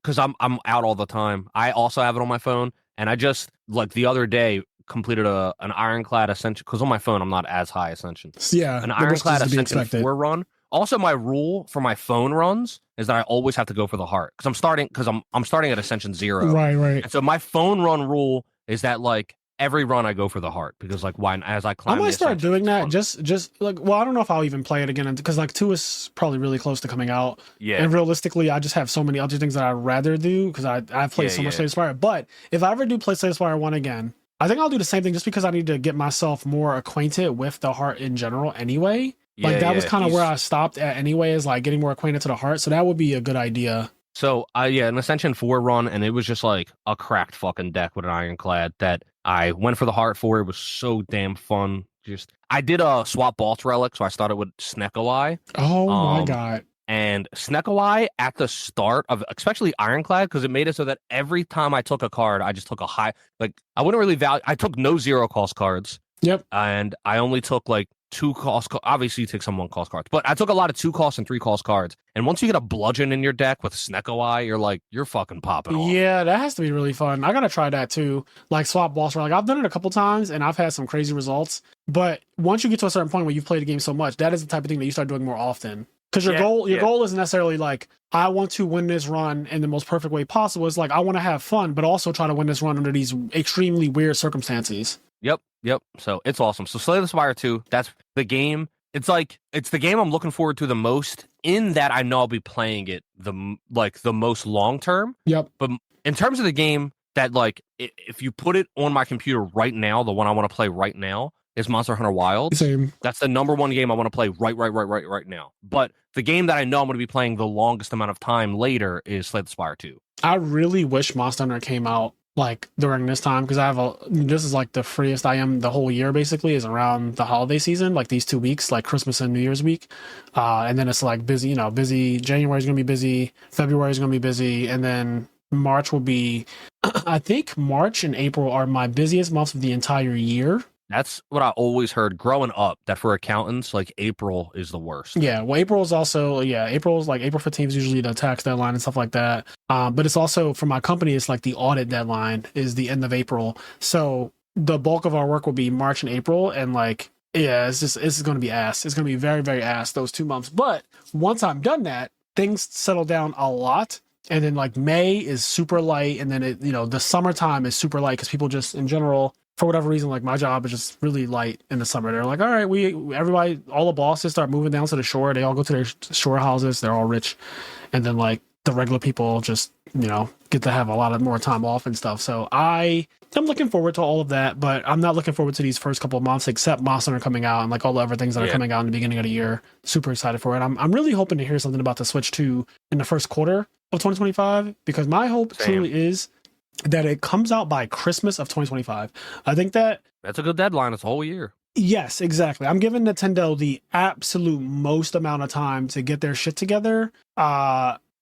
because I'm out all the time, I also have it on my phone, and I just like the other day completed an Ironclad Ascension, because on my phone I'm not as high Ascension.
Yeah,
an Ironclad Ascension 4 run. Also, my rule for my phone runs is that I always have to go for the heart, because I'm starting at Ascension 0.
Right.
And so my phone run rule is that like every run I go for the heart, because like as I climb,
I might start doing that. Just like, well, I don't know if I'll even play it again, because like 2 is probably really close to coming out.
Yeah.
And realistically, I just have so many other things that I'd rather do, because I've played so much Slay the Spire. But if I ever do play Slay the Spire 1 again, I think I'll do the same thing, just because I need to get myself more acquainted with the heart in general anyway. Like that was kind of where I stopped at anyway, is like getting more acquainted to the heart. So that would be a good idea.
So an Ascension 4 run, and it was just like a cracked fucking deck with an Ironclad that I went for the heart for. It was so damn fun. I did a swap Baltz relic, so I started with Snekoi.
Oh my God.
And Snekoi at the start of, especially Ironclad, because it made it so that every time I took a card, I just took a high, like I wouldn't really I took no 0 cost cards.
Yep.
And I only took like 2 cost. Obviously, you take some 1 cost cards, but I took a lot of 2 cost and 3 cost cards. And once you get a bludgeon in your deck with Snekoi, you're fucking popping off.
Yeah, that has to be really fun. I gotta try that too. Like swap Baltz relic. I've done it a couple times, and I've had some crazy results. But once you get to a certain point where you've played the game so much, that is the type of thing that you start doing more often. Because your goal isn't necessarily like, I want to win this run in the most perfect way possible. It's like, I want to have fun, but also try to win this run under these extremely weird circumstances.
Yep. So it's awesome. So Slay the Spire 2, that's the game. It's the game I'm looking forward to the most, in that I know I'll be playing it the most long term.
Yep.
But in terms of the game, that like if you put it on my computer right now, the one I want to play right now is Monster Hunter Wilds.
Same.
That's the number one game I want to play right now. But the game that I know I'm going to be playing the longest amount of time later is Slay the Spire 2.
I really wish Monster Hunter came out like during this time, because this is like the freest I am the whole year, basically, is around the holiday season, like these 2 weeks, like Christmas and New Year's week. And then it's like busy, busy. January's going to be busy. February's going to be busy. And then March will be, I think March and April are my busiest months of the entire year.
That's what I always heard growing up, that for accountants, like April is the worst.
Yeah, well, April 15th is usually the tax deadline and stuff like that. But it's also, for my company, it's like the audit deadline is the end of April. So the bulk of our work will be March and April. And like, yeah, it's going to be ass. It's going to be very, very ass those 2 months. But once I'm done that, things settle down a lot. And then like May is super light, and then the summertime is super light because people just in general, for whatever reason, like my job is just really light in the summer. They're like, all right, everybody, all the bosses start moving down to the shore. They all go to their shore houses. They're all rich, and then like the regular people just get to have a lot of more time off and stuff. So I'm looking forward to all of that, but I'm not looking forward to these first couple of months, except Monster Hunter coming out and like all the other things that are coming out in the beginning of the year. Super excited for it. I'm really hoping to hear something about the Switch 2 in the first quarter of 2025, because my hope truly is that it comes out by Christmas of 2025. I think that's
a good deadline. It's a whole year.
Yes, exactly. I'm giving Nintendo the absolute most amount of time to get their shit together.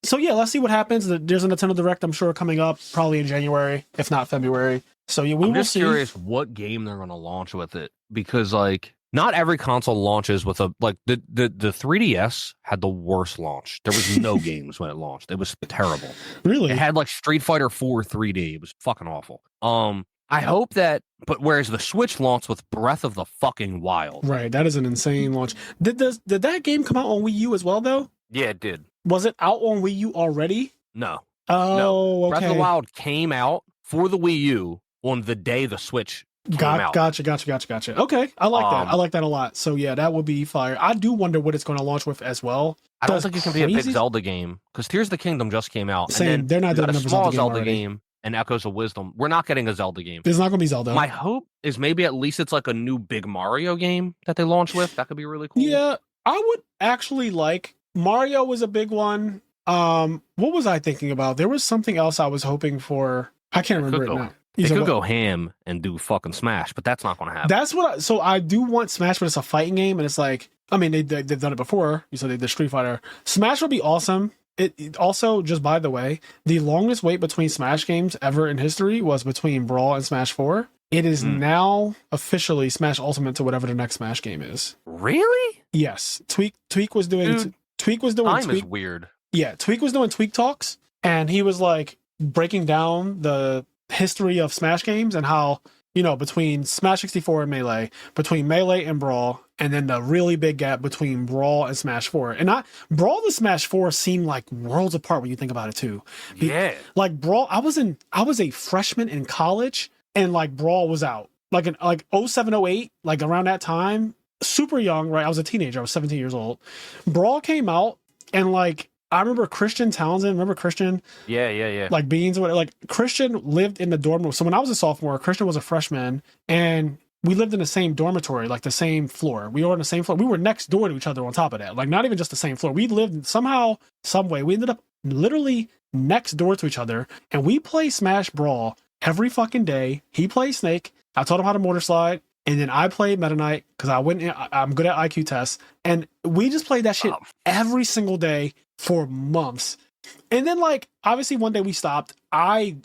So yeah, let's see what happens. There's a Nintendo Direct, I'm sure, coming up probably in January, if not February. So yeah, I'm just
curious what game they're going to launch with it, because like not every console launches with the 3DS had the worst launch. There was no games when it launched. It was terrible.
Really?
It had like Street Fighter 4 3D. It was fucking awful. I hope that, but whereas the Switch launched with Breath of the fucking Wild.
Right, that is an insane launch. Did that game come out on Wii U as well though?
Yeah, it did.
Was it out on Wii U already?
No.
Oh,
no.
Okay.
Breath of the Wild came out for the Wii U on the day the Switch came out.
Gotcha. Okay, I like that. I like that a lot. So yeah, that would be fire. I do wonder what it's going to launch with as well.
I don't think it can be a big Zelda game, because Tears of the Kingdom just came out.
Same.
And then
they're not doing
a
another
small
Zelda
game and Echoes of Wisdom. We're not getting a Zelda game.
There's not going to be Zelda.
My hope is maybe at least it's like a new big Mario game that they launch with. That could be really cool.
Yeah, I would actually like Mario was a big one. What was I thinking about? There was something else I was hoping for. I can't remember it now.
They could go ham and do fucking Smash, but that's not going to happen.
That's what. So I do want Smash, but it's a fighting game, and it's like, I mean, they've done it before. You said they did Street Fighter. Smash would be awesome. It also, just by the way, the longest wait between Smash games ever in history was between Brawl and Smash 4. It is now officially Smash Ultimate to whatever the next Smash game is.
Really?
Yes. Tweak was doing.
Dude,
Tweak was doing.
Time is weird.
Yeah, Tweak was doing Tweak Talks, and he was like breaking down the history of Smash games and how, between Smash 64 and Melee, between Melee and Brawl, and then the really big gap between Brawl and Smash 4. And Brawl to Smash 4 seemed like worlds apart when you think about it too.
Yeah.
Like Brawl, I was a freshman in college, and like Brawl was out. Like in 07, 08, like around that time, super young, right? I was a teenager, I was 17 years old. Brawl came out, and like I remember Christian Townsend. Remember Christian?
Yeah.
Like Beans or whatever. Like Christian lived in the dorm room. So when I was a sophomore, Christian was a freshman, and we lived in the same dormitory, like the same floor. We were on the same floor. We were next door to each other on top of that. Like not even just the same floor. We lived somehow, some way. We ended up literally next door to each other, and we play Smash Brawl every fucking day. He plays Snake. I taught him how to mortar slide. And then I played Meta Knight because I'm good at IQ tests. And we just played that shit every single day for months. And then like, obviously one day we stopped.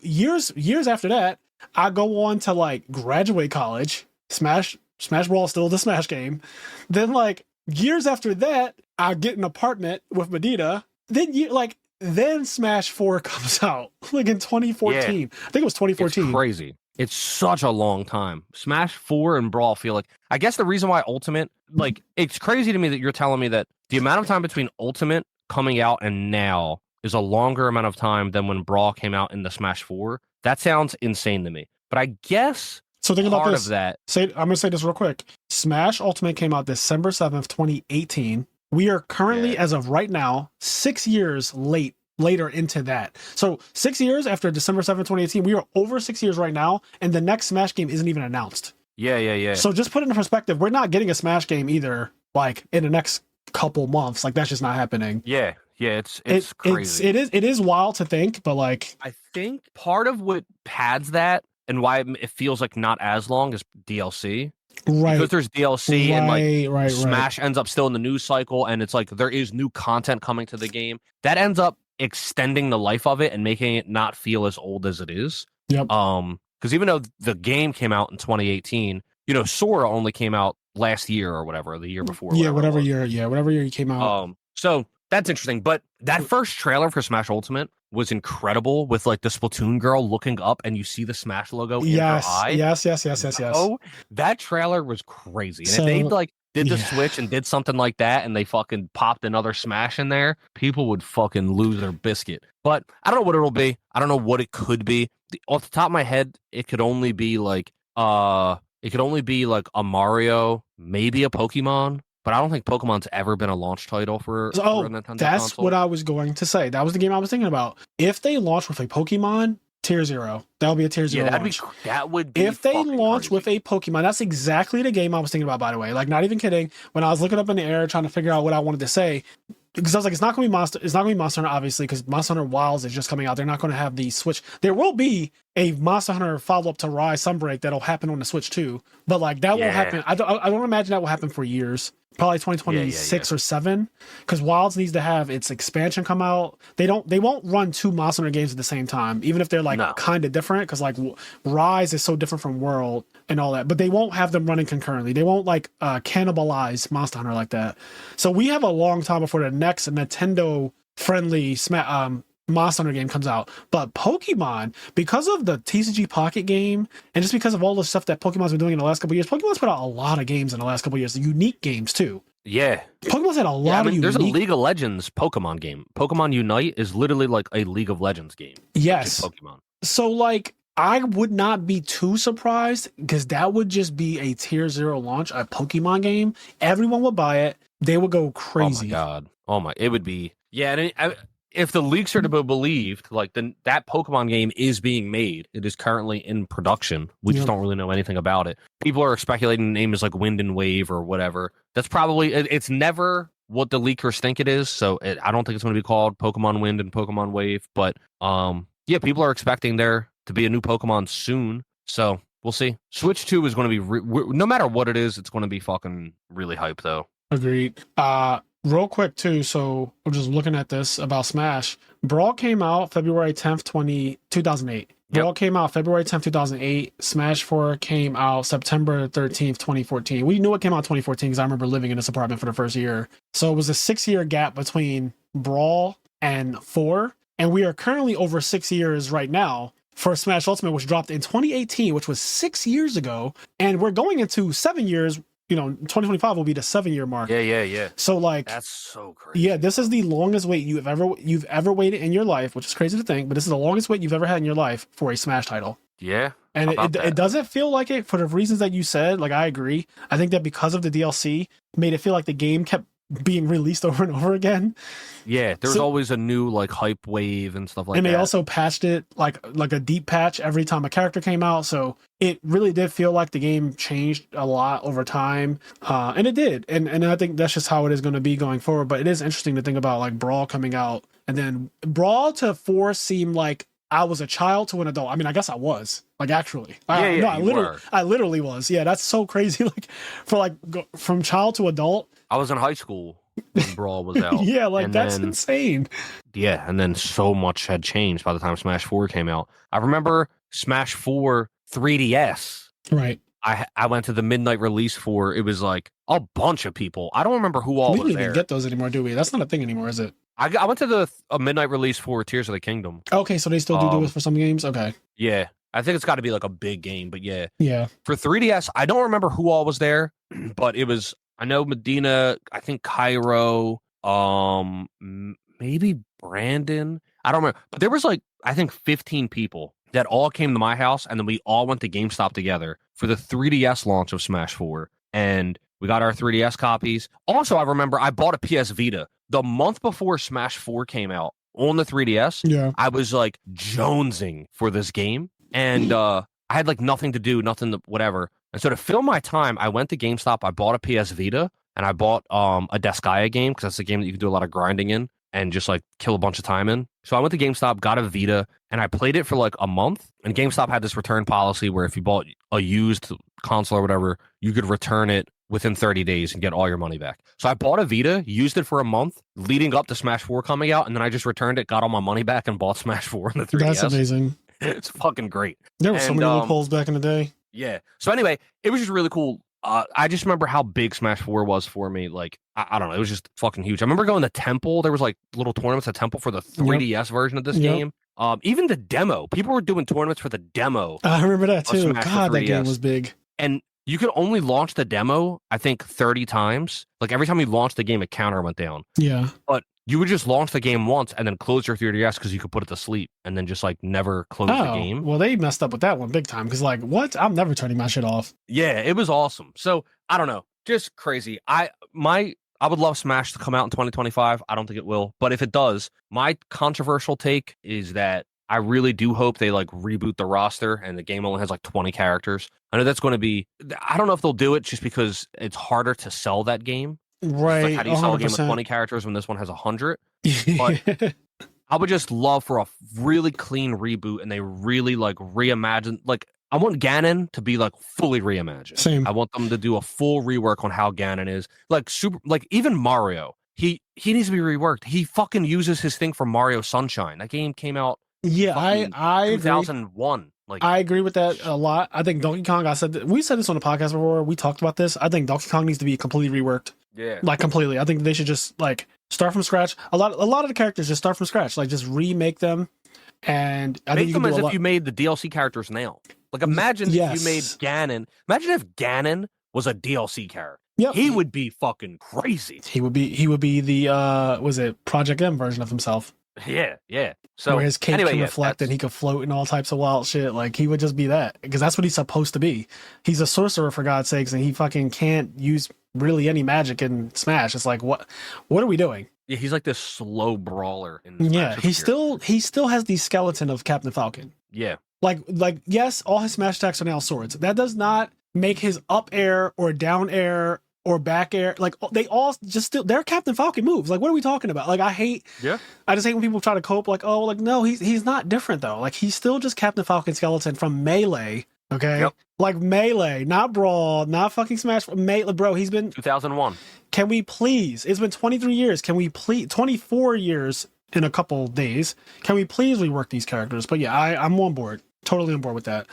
Years after that, I go on to like graduate college. Smash Brawl is still the Smash game. Then like years after that, I get an apartment with Medina. Then Smash 4 comes out like in 2014. Yeah. I think it was 2014.
It's crazy. It's such a long time. Smash 4 and Brawl feel like, I guess the reason why Ultimate, like, it's crazy to me that you're telling me that the amount of time between Ultimate coming out and now is a longer amount of time than when Brawl came out in the Smash 4. That sounds insane to me. But I guess
so think about this.
Of that.
I'm going to say this real quick. Smash Ultimate came out December 7th, 2018. We are currently, as of right now, 6 years later into that. So 6 years after December 7th, 2018, we are over 6 years right now, and the next Smash game isn't even announced.
Yeah.
So just put it in perspective, we're not getting a Smash game either, like in the next couple months. Like that's just not happening.
Yeah, it's crazy.
It is wild to think, but like
I think part of what pads that and why it feels like not as long is DLC.
Right.
Because there's DLC and like Smash
right.
ends up still in the news cycle, and it's like there is new content coming to the game. That ends up extending the life of it and making it not feel as old as it is.
Yep.
Because even though the game came out in 2018, Sora only came out last year or whatever, the year before.
Whatever year he came out.
So that's interesting. But that first trailer for Smash Ultimate was incredible with like the Splatoon girl looking up and you see the Smash logo in her eye.
Yes.
Oh, that trailer was crazy. And if did the
Yeah.
Switch and did something like that, and they fucking popped another Smash in there, people would fucking lose their biscuit. But I don't know what it'll be. I don't know what it could be. Off the top of my head, it could only be like a Mario, maybe a Pokemon. But I don't think Pokemon's ever been a launch title for a Nintendo
that's
console.
what I was going to say. That was the game I was thinking about. If they launch with a Pokemon, tier 0. That would be a tier 0 launch.
That would be
if they launch
crazy.
with a Pokemon, that's exactly the game I was thinking about, by the way. Like, not even kidding. When I was looking up in the air trying to figure out what I wanted to say, because I was like, it's not going to be Monster Hunter, obviously, because Monster Hunter Wilds is just coming out. They're not going to have the Switch. There will be a Monster Hunter follow-up to Rise Sunbreak that'll happen on the Switch too, but like that won't happen. I don't imagine that will happen for years. Probably 2026 or 7, because Wilds needs to have its expansion come out. They won't run 2 Monster Hunter games at the same time, even if they're like kind of different, because like Rise is so different from World and all that. But they won't have them running concurrently. They won't like cannibalize Monster Hunter like that. So we have a long time before the next Nintendo friendly Monster Hunter game comes out. But Pokemon, because of the TCG Pocket game, and just because of all the stuff that Pokemon's been doing in the last couple of years, Pokemon's put out a lot of games in the last couple of years, unique games too.
Yeah.
Pokemon's had a lot of unique...
There's a League of Legends Pokemon game. Pokemon Unite is literally like a League of Legends game.
Yes.
Pokemon.
So like, I would not be too surprised, because that would just be a tier 0 launch, a Pokemon game. Everyone would buy it. They would go crazy.
Oh my God. It would be... Yeah, and if the leaks are to be believed, like that Pokemon game is being made. It is currently in production. We just don't really know anything about it. People are speculating the name is like Wind and Wave or whatever. That's probably... It's never what the leakers think it is, so I don't think it's going to be called Pokemon Wind and Pokemon Wave. But yeah, people are expecting there to be a new Pokemon soon, so we'll see. Switch 2 is going to be... no matter what it is, it's going to be fucking really hype, though.
Agreed. Real quick too, so I'm just looking at this about Smash. Brawl came out February 10th, 2008. Brawl came out February 10th, 2008. Smash 4 came out September 13th, 2014. We knew it came out 2014 because I remember living in this apartment for the first year. So it was a 6-year gap between Brawl and 4. And we are currently over 6 years right now for Smash Ultimate, which dropped in 2018, which was 6 years ago. And we're going into 7 years. 2025 will be the 7-year mark.
Yeah.
So like,
that's so crazy.
Yeah, this is the longest wait you've ever waited in your life, which is crazy to think, but this is the longest wait you've ever had in your life for a Smash title.
Yeah.
And it doesn't feel like it for the reasons that you said. Like, I agree. I think that because of the DLC made it feel like the game kept being released over and over again.
Yeah, there's always a new like hype wave and stuff like that.
And they also patched it like a deep patch every time a character came out. So it really did feel like the game changed a lot over time. And it did. And I think that's just how it is going to be going forward. But it is interesting to think about like Brawl coming out, and then Brawl to 4 seemed like I was a child to an adult. I mean, I guess I was. Like, actually. I literally was. Yeah, that's so crazy. Like, from child to adult.
I was in high school when Brawl was out.
Yeah, like, that's insane.
Yeah, and then so much had changed by the time Smash 4 came out. I remember Smash 4 3DS.
Right.
I went to the midnight release for, it was like a bunch of people. I don't remember who all was there.
We don't even get those anymore, do we? That's not a thing anymore, is it?
I went to a midnight release for Tears of the Kingdom.
Okay, so they still do it for some games? Okay.
Yeah. I think it's got to be like a big game, but yeah.
Yeah.
For 3DS, I don't remember who all was there, but it was, I know Medina, I think Cairo, maybe Brandon. I don't remember. But there was like, I think 15 people that all came to my house, and then we all went to GameStop together for the 3DS launch of Smash 4. And we got our 3DS copies. Also, I remember I bought a PS Vita the month before Smash 4 came out on the 3DS.
Yeah.
I was like jonesing for this game. And I had like nothing to do, whatever. And so to fill my time, I went to GameStop, I bought a PS Vita, and I bought a Disgaea game, because that's a game that you can do a lot of grinding in and just like kill a bunch of time in. So I went to GameStop, got a Vita, and I played it for like a month. And GameStop had this return policy where if you bought a used console or whatever, you could return it within 30 days and get all your money back. So I bought a Vita, used it for a month leading up to Smash 4 coming out, and then I just returned it, got all my money back, and bought Smash 4 in the 3DS.
That's amazing.
It's fucking great.
There were so many loopholes back in the day.
Yeah. So anyway, it was just really cool. I just remember how big Smash 4 was for me. Like, I don't know. It was just fucking huge. I remember going to Temple. There was like little tournaments at Temple for the 3DS version of this game. Even the demo. People were doing tournaments for the demo.
I remember that too. God, that game was big.
And you could only launch the demo, I think, 30 times. Like every time you launched the game, a counter went down.
Yeah.
But you would just launch the game once and then close your 3DS because you could put it to sleep and then just like never close the game.
Well, they messed up with that one big time because like, what? I'm never turning my shit off.
Yeah, it was awesome. So I don't know, just crazy. I would love Smash to come out in 2025. I don't think it will, but if it does, my controversial take is that I really do hope they like reboot the roster and the game only has like 20 characters. I know that's going to be. I don't know if they'll do it just because it's harder to sell that game.
Right.
Like, how do you sell a game with
100%.
20 characters when this one has 100? But I would just love for a really clean reboot and they really like reimagine. Like, I want Ganon to be like fully reimagined.
Same.
I want them to do a full rework on how Ganon is. Like even Mario. He needs to be reworked. He fucking uses his thing from Mario Sunshine. That game came out.
Yeah, I
2001.
Like, I agree with that a lot. I think Donkey Kong. We said this on the podcast before. We talked about this. I think Donkey Kong needs to be completely reworked.
Yeah,
like completely. I think they should just like start from scratch. A lot of the characters just start from scratch. Like just remake them, and I think
make them as if you made the DLC characters now. Like imagine if you made Ganon. Imagine if Ganon was a DLC character.
Yep.
He would be fucking crazy.
He would be the was it Project M version of himself.
Yeah. So
where his cape
anyway,
can reflect and he could float and all types of wild shit. Like he would just be that because that's what he's supposed to be. He's a sorcerer for God's sakes, and he fucking can't use really any magic in Smash. It's like what are we doing?
Yeah, he's like this slow brawler.
He still has the skeleton of Captain Falcon.
Yeah,
like yes, all his Smash attacks are now swords. That does not make his up air or down air or back air, like they all just still they're Captain Falcon moves. Like what are we talking about? Like I just hate when people try to cope like, oh, like no, he's not different though. Like he's still just Captain Falcon skeleton from Melee. Okay.
Yep.
Like Melee, not Brawl, not fucking Smash. Melee, bro, he's been
2001.
Can we please? It's been 23 years. Can we please 24 years in a couple days. Can we please rework these characters? But yeah, I'm on board. Totally on board with that.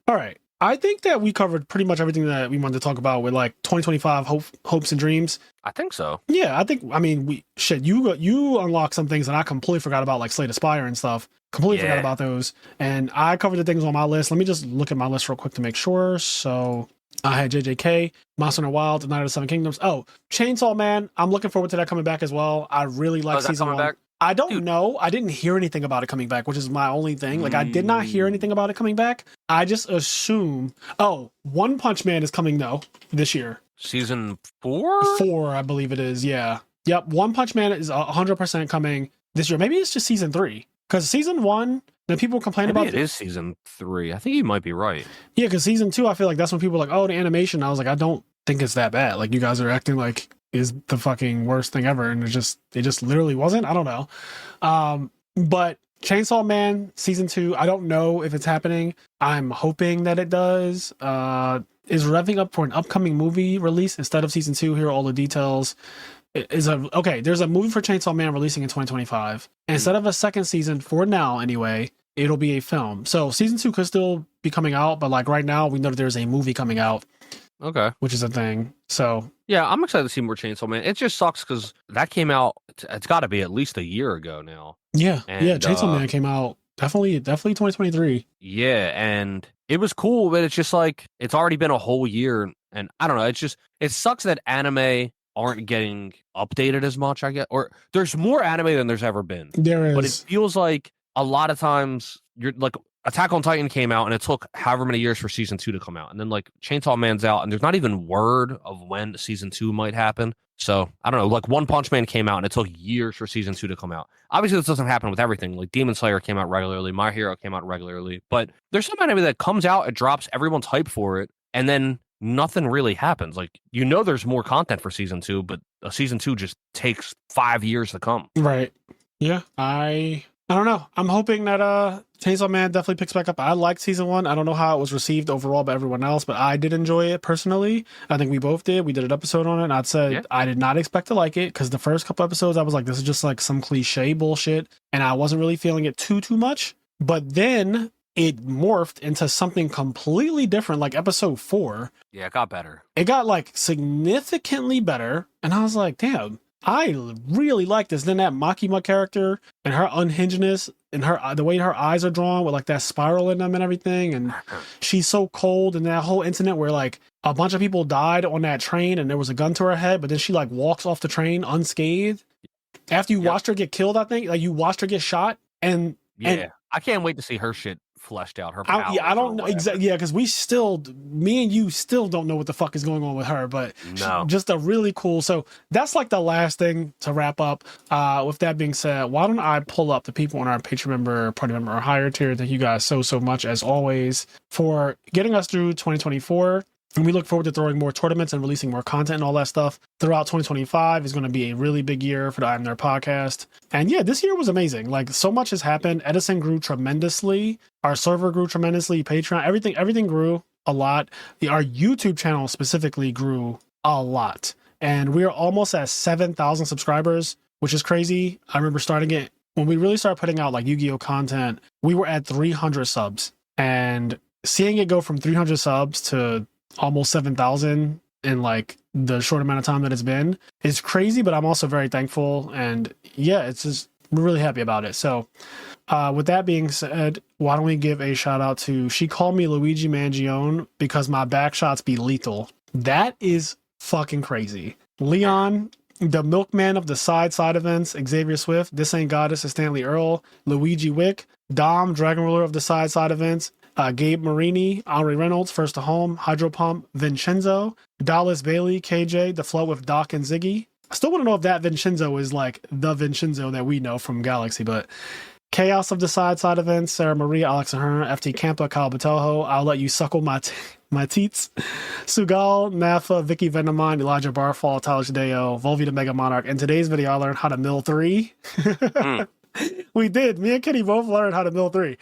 All right. I think that we covered pretty much everything that we wanted to talk about with like 2025 hopes and dreams.
I think so.
Yeah, I mean, you unlocked some things that I completely forgot about, like Slay the Spire and stuff. Completely forgot about those. And I covered the things on my list. Let me just look at my list real quick to make sure. So I had JJK, Monster Hunter Wild, Night of the Seven Kingdoms. Oh, Chainsaw Man. I'm looking forward to that coming back as well. I really like season 1. Back? I don't know. I didn't hear anything about it coming back, which is my only thing. Like, I did not hear anything about it coming back. I just assume. Oh, One Punch Man is coming, though, this year.
Season 4?
4, I believe it is, yeah. Yep, One Punch Man is 100% coming this year. Maybe it's just season 3. Because season 1, the people complain about
it is season 3. I think you might be right.
Yeah, because season 2, I feel like that's when people are like, oh, the animation. I was like, I don't think it's that bad. Like, you guys are acting like is the fucking worst thing ever, and it just literally wasn't. I don't know. But Chainsaw Man season 2, I don't know if it's happening. I'm hoping that it does. Is revving up for an upcoming movie release instead of season 2. Here are all the details. There's a movie for Chainsaw Man releasing in 2025. Instead of a second season, for now anyway, it'll be a film. So season 2 could still be coming out, but like right now we know that there's a movie coming out.
Okay.
Which is a thing. So
yeah, I'm excited to see more Chainsaw Man. It just sucks because that came out, it's got to be at least a year ago now.
Yeah. Chainsaw Man came out definitely 2023.
Yeah, and it was cool, but it's just like, it's already been a whole year. And I don't know, it sucks that anime aren't getting updated as much, I guess. Or there's more anime than there's ever been.
There is.
But it feels like a lot of times you're like, Attack on Titan came out and it took however many years for season 2 to come out. And then like Chainsaw Man's out and there's not even word of when season 2 might happen. So I don't know, like One Punch Man came out and it took years for season 2 to come out. Obviously this doesn't happen with everything. Like Demon Slayer came out regularly. My Hero came out regularly. But there's some anime that comes out, it drops, everyone's hyped for it. And then nothing really happens. Like, you know, there's more content for season 2, but a season 2 just takes 5 years to come.
Right. Yeah. I don't know. I'm hoping that Chainsaw Man definitely picks back up. I liked season 1. I don't know how it was received overall by everyone else, but I did enjoy it personally. I think we both did. We did an episode on it, and I'd said I did not expect to like it because the first couple episodes I was like, this is just like some cliche bullshit, and I wasn't really feeling it too much. But then it morphed into something completely different, like episode 4.
Yeah, it got better.
It got like significantly better, and I was like, damn, I really like this. Then that Makima character and her unhingedness and the way her eyes are drawn with like that spiral in them and everything, and she's so cold, and that whole incident where like a bunch of people died on that train and there was a gun to her head, but then she like walks off the train unscathed. After you watched her get killed, I think, like you watched her get shot, and
I can't wait to see her shit fleshed out. Her powers
I don't know exactly. Yeah, because me and you still don't know what the fuck is going on with her, but just a really cool. So that's like the last thing to wrap up. With that being said, why don't I pull up the people on our Patreon member, party member, or higher tier? Thank you guys so much as always for getting us through 2024. And we look forward to throwing more tournaments and releasing more content and all that stuff throughout 2025 is going to be a really big year for the IMNerd podcast. And yeah, this year was amazing. Like so much has happened. Edison grew tremendously. Our server grew tremendously. Patreon, everything grew a lot. Our YouTube channel specifically grew a lot. And we are almost at 7,000 subscribers, which is crazy. I remember starting it when we really started putting out like Yu-Gi-Oh content, we were at 300 subs, and seeing it go from 300 subs to almost 7,000 in like the short amount of time that it's been is crazy, but I'm also very thankful. And yeah, it's just, we're really happy about it. So with that being said, why don't we give a shout out to, she called me Luigi Mangione because my back shots be lethal. That is fucking crazy. Leon, the milkman of the side events, Xavier Swift, This Ain't Goddess is Stanley Earl, Luigi Wick, Dom, Dragon Ruler of the side events, Gabe Marini, Henri Reynolds, First to Home, Hydro Pump, Vincenzo, Dallas Bailey, KJ, The Flow with Doc and Ziggy. I still want to know if that Vincenzo is like the Vincenzo that we know from Galaxy, but Chaos of the side events, Sarah Marie, Alex Ahern, FT Campa, Kyle Batoho, I'll Let You Suckle My Teats, Sugal, Nafa, Vicky Venamon, Elijah Barfall, Tyler Tadeo, Volvi the Mega Monarch. In today's video, I learned how to mill 3. We did. Me and Kenny both learned how to mill 3.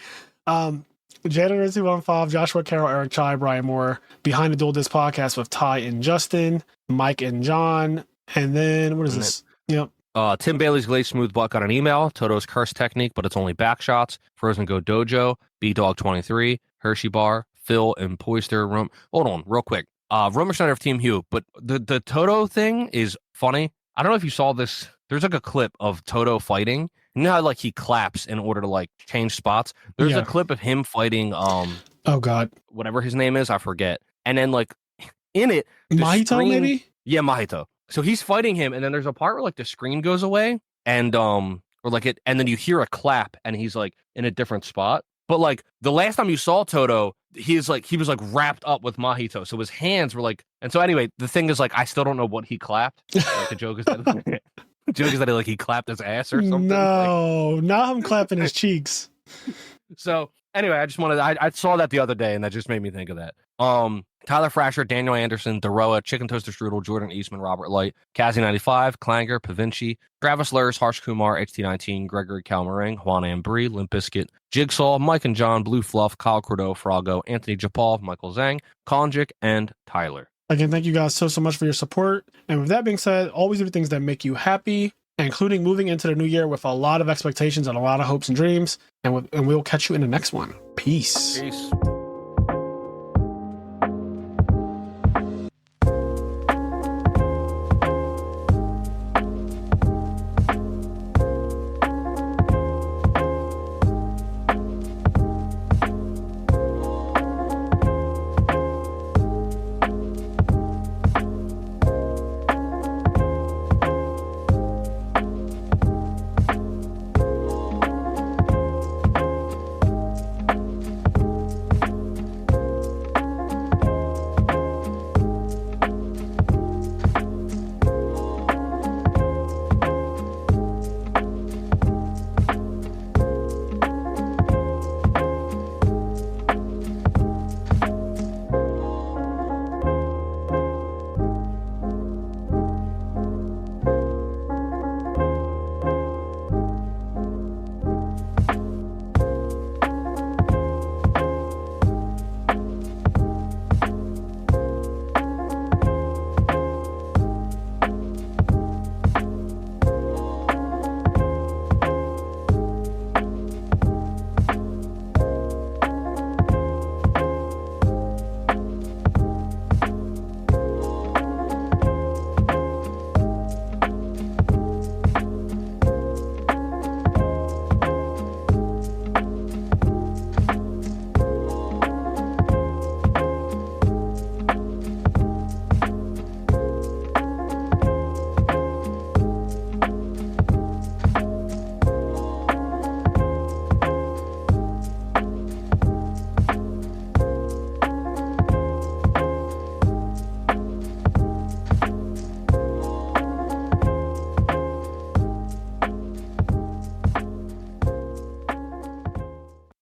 Janitor 215, Joshua Carroll, Eric Chai, Brian Moore, Behind the Dual Disc podcast with Ty and Justin, Mike and John, and then what is this? Yep.
Tim Bailey's Glazed Smooth Butt got an email. Toto's Curse Technique, but it's only back shots. Frozen Go Dojo, B-Dog23, Hershey Bar, Phil and Poister. Hold on, real quick. Roman Schneider of Team Hugh, but the Toto thing is funny. I don't know if you saw this. There's like a clip of Toto fighting. You know how like he claps in order to like change spots? There's a clip of him fighting oh god, whatever his name is, I forget. And then like in it,
Mahito maybe?
Yeah, Mahito. So he's fighting him, and then there's a part where like the screen goes away, and or like it, and then you hear a clap, and he's like in a different spot. But like the last time you saw Toto, he was like wrapped up with Mahito, so his hands were like. And so anyway, the thing is like I still don't know what he clapped. Like the joke is that like he clapped his ass or something.
No, now I'm clapping his cheeks.
So anyway, I just wanted I saw that the other day, and that just made me think of that. Tyler Frazier, Daniel Anderson, Deroa, Chicken Toaster Strudel, Jordan Eastman, Robert Light, Kazi95, Clanger, Pavinci, Travis Lurs, Harsh Kumar, HT19, Gregory Calmering, Juan Ambry, Limp Bizkit, Jigsaw, Mike and John, Blue Fluff, Kyle Cordeau, Frago, Anthony Japal, Michael Zhang, Konjic, and Tyler.
Again, thank you guys so much for your support. And with that being said, always do things that make you happy, including moving into the new year with a lot of expectations and a lot of hopes and dreams. And we'll catch you in the next one. Peace.
Peace.